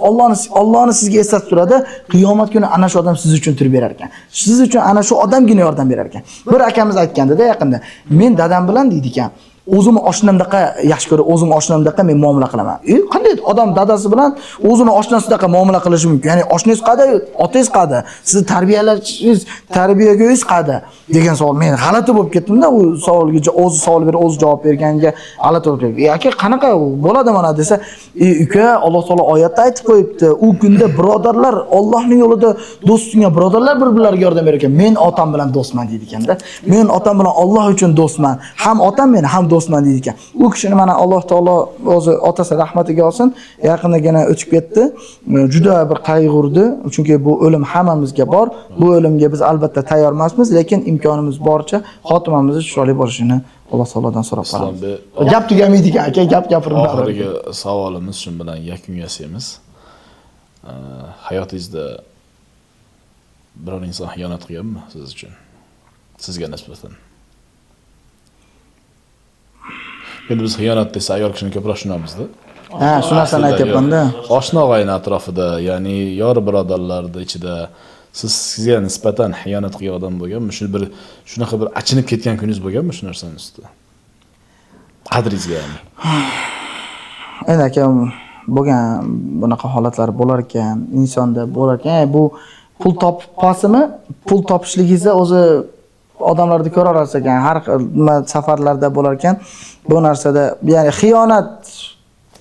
Allohni sizga eslatib turadi, qiyomat kuni ana shu odam siz uchun turib berar ekan. Siz uchun ana shu odamgina yordam berar ekan. Bir akamiz aytganda yaqinda, men dadam bilan deydi ekan, o'zimni oshnamdaqa yaxshi ko'rib, o'zimni oshnamdaqa men muomala qilaman. Qanday odam dadasi bilan o'zini oshnasidaqa muomala qilishi mumkin? Ya'ni oshnangiz qada, otangiz qada, sizni tarbiyago'yingiz qada degan savol men g'alati bo'lib ketdim-da, u savolga o'zi savol berib, o'zi javob berganiga g'alati bo'lib ketdim. Aka, qanaqa bo'ladi mana desa, uka, Alloh taolo oyatda aytib qo'yibdi, u kunda birodarlar Allohning yo'lida do'st tutingan birodarlar bir-birlariga yordam berar ekan. Men otam bilan do'stman deydi ekanda. Men otam bilan Alloh uchun do'stman. Ham otam men, ham do'stman deydi ekan. U kishini mana Alloh taolo o'zi otasi rahmatiga olsin, yaqindagina o'tib ketdi. Juda bir qayg'urdi, chunki bu o'lim hammamizga bor. Bu o'limga biz albatta tayyor emasmiz, lekin imkonimiz boricha xotimamizni chiroyli bo'lishini Alloh taolodan so'rab qolamiz. Gap tugamaydi ekan, aka, gap gapirib oxirgi savolimiz shu bilan yakun yasaymiz. Hayotingizda biror inson xiyonat qilganmi siz uchun? Sizga nisbatan? Endi biz xiyonat desa ayol kishini ko'proq tushunamizda. Ha, shu narsani aytyapman-da. Oshna og'ayni atrofida, ya'ni yor birodarlarning ichida sizga nisbatan xiyonat qilgan odam bo'lganmi? Shunaqa bir achinib ketgan kuningiz bo'lganmi shu narsaning ustida? Qadringizga ya'ni. Endi aka, bo'lgan bunaqa holatlar bo'lar ekan, insonda bo'lar ekan. Bu pul topasimi? Pul topishligingizda o'zi odamlarni ko'ra olasiz ekan, har nima safarlarda bo'lar ekan. Bu narsada, ya'ni xiyonat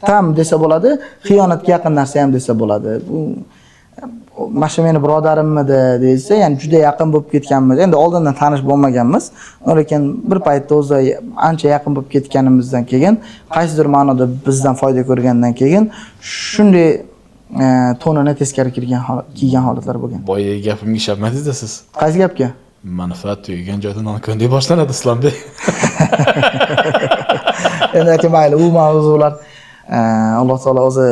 tam desa bo'ladi, xiyonatga yaqin narsa ham desa bo'ladi. Bu mana meni birodarimmidi desa, ya'ni juda yaqin bo'lib ketganmiz. Endi oldindan tanish bo'lmaganmiz, lekin bir paytda o'zi ancha yaqin bo'lib ketganimizdan keyin, qaysidir ma'noda bizdan foyda ko'rgandan keyin shunday tonini teskari kiygan holatlar bo'lgan. Boyagi gapimga ishonmadingiz-da siz. Qaysi gapga? Manfaat tugagan joyda non-kon deb boshlanadi Islombek. Endi aka, mayli, u mavzular Alloh taolo o'zi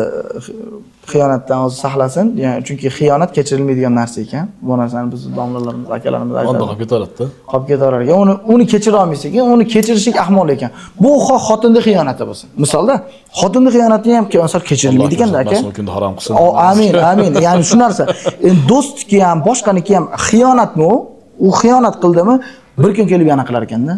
xiyonatdan o'zi saqlasin. Ya'ni chunki xiyonat kechirilmaydigan narsa ekan. Bu narsani biz domlalarimiz, akalarimiz aytadi. Onda qolib ketaveradi-da. Qolib ketaverar ekan. Uni kechira olmaysiz ekan, uni kechirishlik ahmoq ekan. Bu xotinning xiyonati bo'lsin. Misolda, xotinning xiyonati ham misol kechirilmaydi ekanda aka. Kunda harom qilsin. Amin, amin. Ya'ni shu narsa. Endi do'stniki ham, boshqaniki ham xiyonatmi u? U xiyonat qildimi, bir kun kelib yana qilar ekanda.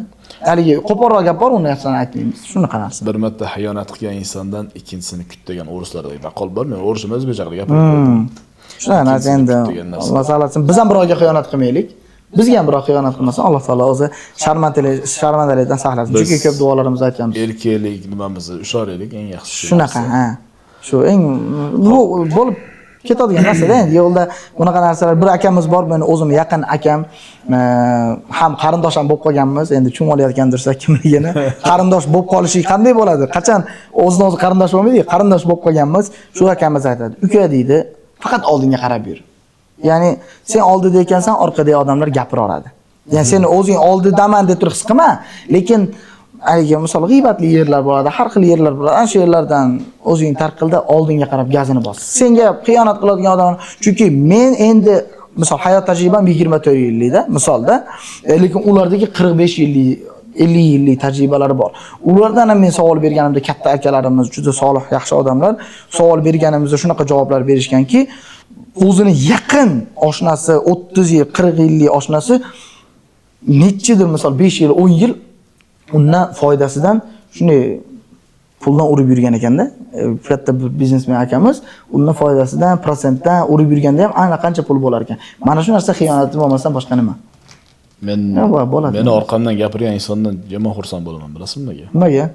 Haligi qo'polroq gap bor, uni narsani aytmaymiz. Shuni qararsiz. Bir marta xiyonat qilgan insondan ikkinchisini kut degan o'rislardagi maqol bor. Men o'risimiz o'zbekchada gapirib Shuna narsa endi Alloh saqlasin. Biz ham birovga xiyonat qilmaylik. Bizga ham birov xiyonat qilmasin. Alloh taolo o'zi sharmandalikdan saqlasin. Chunki ko'p duolarimizni aytamiz. Erkaklik nimamizni ushlashlik eng yaxshi. Shunaqa, ha. Shu eng bo'lib ketadigan narsa-da. Endi yo'lda bunaqa narsalar, bir akamiz bor, meni o'zim yaqin akam, ham qarindosh ham bo'lib qolganmiz. Endi chumolayotgandirsa kimligini, qarindosh bo'lib qolishi qanday bo'ladi? Qachon o'zini-o'zi qarindosh bo'lmaydi, qarindosh bo'lib qolganmiz. Shu akamiz aytadi, "Uka" deydi, "faqat oldinga qarab yur." Ya'ni sen oldida ekansan, orqadagi odamlar gapiraveradi. Ya'ni sen o'zing oldidaman deb turib his qilma, lekin haligi misol g'iybatli yerlar bo'ladi, har xil yerlar bo'ladi. Ana shu yerlardan o'zing tarqilda oldinga qarab gazini bos. Senga xiyonat qiladigan odam, chunki men endi misol hayot tajribam 24 yillikda, misolda, lekin ulardagi 45 yillik 50 yillik tajribalari bor. Ulardan ham men savol berganimda katta akalarimiz juda solih, yaxshi odamlar savol berganimizda shunaqa javoblar berishganki, o'zini yaqin oshnasi 30 yil, 40 yillik oshnasi nechidir misol 5 yil, 10 yil undan foydasidan shunday puldan urib yurgan ekanda, katta biznesmen akamiz, undan foydasidan, prosentdan urib yurganda ham ana qancha pul bo'lar ekan. Mana shu narsa xiyonat bo'lmasdan boshqa nima? Meni orqamdan gapirgan insondan yomon xursand bo'laman, bilasizmi nega? Nimaga?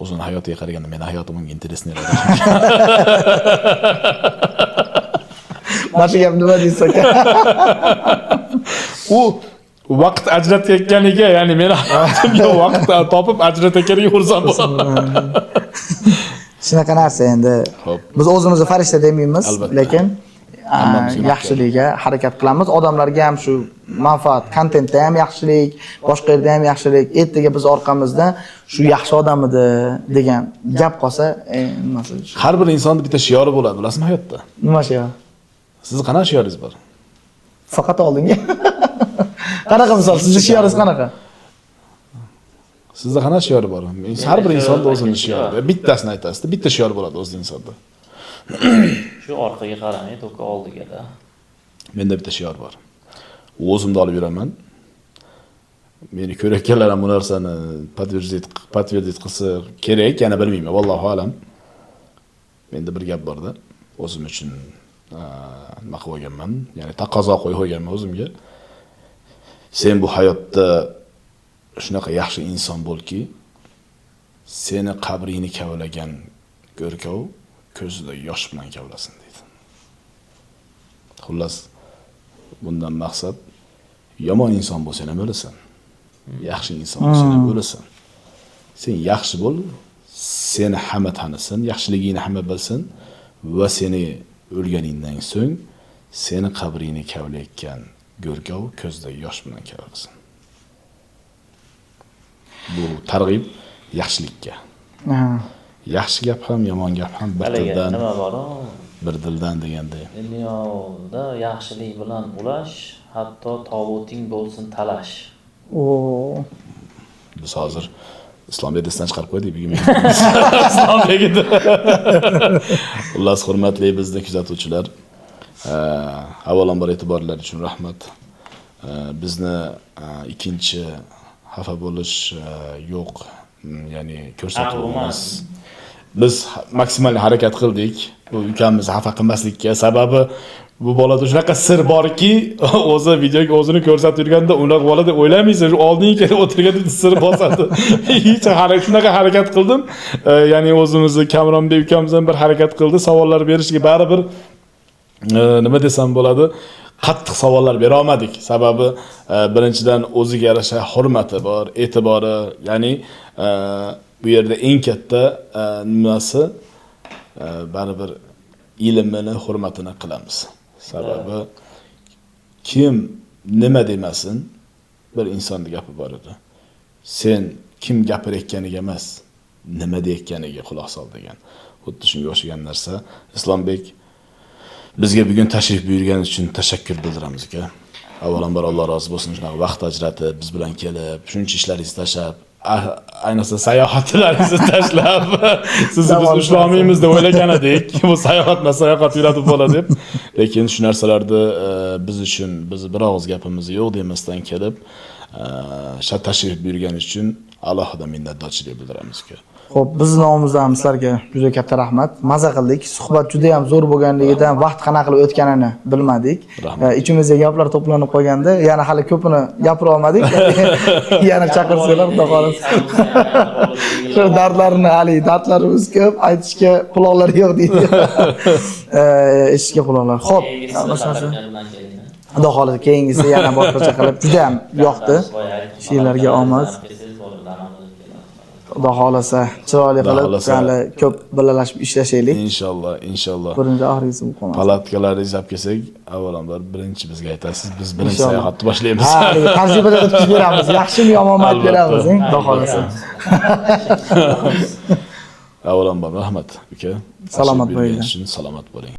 O'zini hayotiga qaraganda meni hayotim unga interesniyroq. Mana shu gap nima deysiz aka? U vaqt ajratayotganiga, ya'ni meni hayotimga vaqt topib ajratayotganiga xursand bo'laman. Shunaqa narsa endi. Biz o'zimizni farishta demaymiz, lekin yaxshiligiga harakat qilamiz. Odamlarga ham shu manfaat, kontentda ham yaxshilik, boshqa yerda ham yaxshilik, ertaga biz orqamizda shu yaxshi odam edi degan gap qolsa, nimasi? Har bir insonning bitta shiori bo'ladi, bilasizmi hayotda? Nima shior? Sizni qanaqa shioringiz bor? Faqat oldinga. Qanaqa misol, sizning shiyoringiz qanaqa? Sizda qanaqa shior bor? Har bir insonda o'zining shiori. Bittasini aytasiz, bitta shior bo'ladi o'z insonda. Shu orqaga qaramay, to'ka oldiga-da. Menda bitta shior bor. O'zimda olib yuraman. Meni ko'rayotganlar ham bu narsani подтвердить qilsa kerak, yana bilmayman, vallohu alam. Menda bir gap borda, o'zim uchun nima qilib olganman, ya'ni taqozo qo'yib olganman o'zimga. Sen bu hayotda shunaqa yaxshi inson bo'lki, seni qabringni kavlagan go'rkov ko'zida yosh bilan kavlasin deydi. Xullas, bundan maqsad yomon inson bo'lsan ham o'lasan. Yaxshi inson bo'lsan ham o'lasan. Sen yaxshi bo'l, seni hamma tanisin, yaxshiligingni hamma bilsin va seni o'lganingdan so'ng seni qabringni kavlayotgan go'rkov ko'zida yosh bilan kavlasin. Bu targ'ib yaxshilikka. Yaxshi gap ham, yomon gap ham bir tildan. Nima bor? Bir dildan deganday. Dunyoda yaxshilik bilan ulash, hatto tobuting bo'lsin talash. Biz hozir islom bedasidan chiqarib qo'ydik bugun. Islom begida. Xullas, hurmatli bizni kuzatuvchilar, avvalambor e'tiborlaringiz uchun rahmat. Bizni ikkinchi xafa bo'lish yo'q, ya'ni ko'rsatuvimiz. Biz maksimal harakat qildik bu ukamizni xafa qilmaslikka. Sababi bu bolada shunaqa sir borki, o'zi videoga o'zini ko'rsatib yurganda unaqa bolada o'ylamaysiz, oldinga kelib o'tirganda sir bosadi. Hech shunaqa harakat qildim. Ya'ni o'zimizni Kamronbek ukamiz ham bir harakat qildi, savollar berishga baribir nima desam bo'ladi? Qattiq savollar bera olmadik. Sababi birinchidan o'ziga yarasha hurmati bor, e'tibori, ya'ni bu yerda eng katta nimasi baribir ilmini, hurmatini qilamiz. Sababi kim nima demasin, bir insonning gapi bor edi. Sen kim gapirayotganiga emas, nima deyotganiga quloq sol degan. Xuddi shunga o'xshagan narsa. Islombek, bizga bugun tashrif buyurganingiz uchun tashakkur bildiramiz aka. Avvalambor Alloh rozi bo'lsin, shunaqa vaqt ajratib, biz bilan kelib, shuncha ishlaringizni tashlab, ayniqsa sayohatlaringizni tashlab, sizni biz ushlamaymiz deb o'ylagan edik. Bu sayohat yuratib bo'ladi deb. Lekin shu narsalarda biz uchun biz bir og'iz gapimiz yo'q demasdan kelib, tashrif buyurganingiz uchun alohida minnatdorchilik bildiramiz aka. Xo'p, biz nomimizdan sizlarga juda katta rahmat. Maza qildik. Suhbat juda ham zo'r bo'lganligidan vaqt qanaqa qilib o'tganini bilmadik. Ichimizda gaplar to'planib qolganda, yana hali ko'pini gapira olmadik. Yana chaqirsanglar, xudo xolasa. Shu dardlarimiz ko'p, aytishga quloqlar yo'q deydi. Eshitishga quloqlar. Xo'p, xudo xolasa keyingisi yana boshqacha qilib juda ham yoqdi. She'rlarga omad. Xudo xolasa chiroyli qilib, hali ko'p birgalashib ishlashaylik. Inshaalloh. Birinchi oxirgisi bu qolmadi. Palatkalarni olib kelsak, avvalambor birinchi bizga aytasiz, biz birinchi sayohatni boshlaymiz. Tajribada o'tkazib beramiz. Yaxshimi, yomonmi aytib beramiz, xudo xolasa. Avvalambor rahmat, uka. Salomat bo'ling. Salomat bo'ling.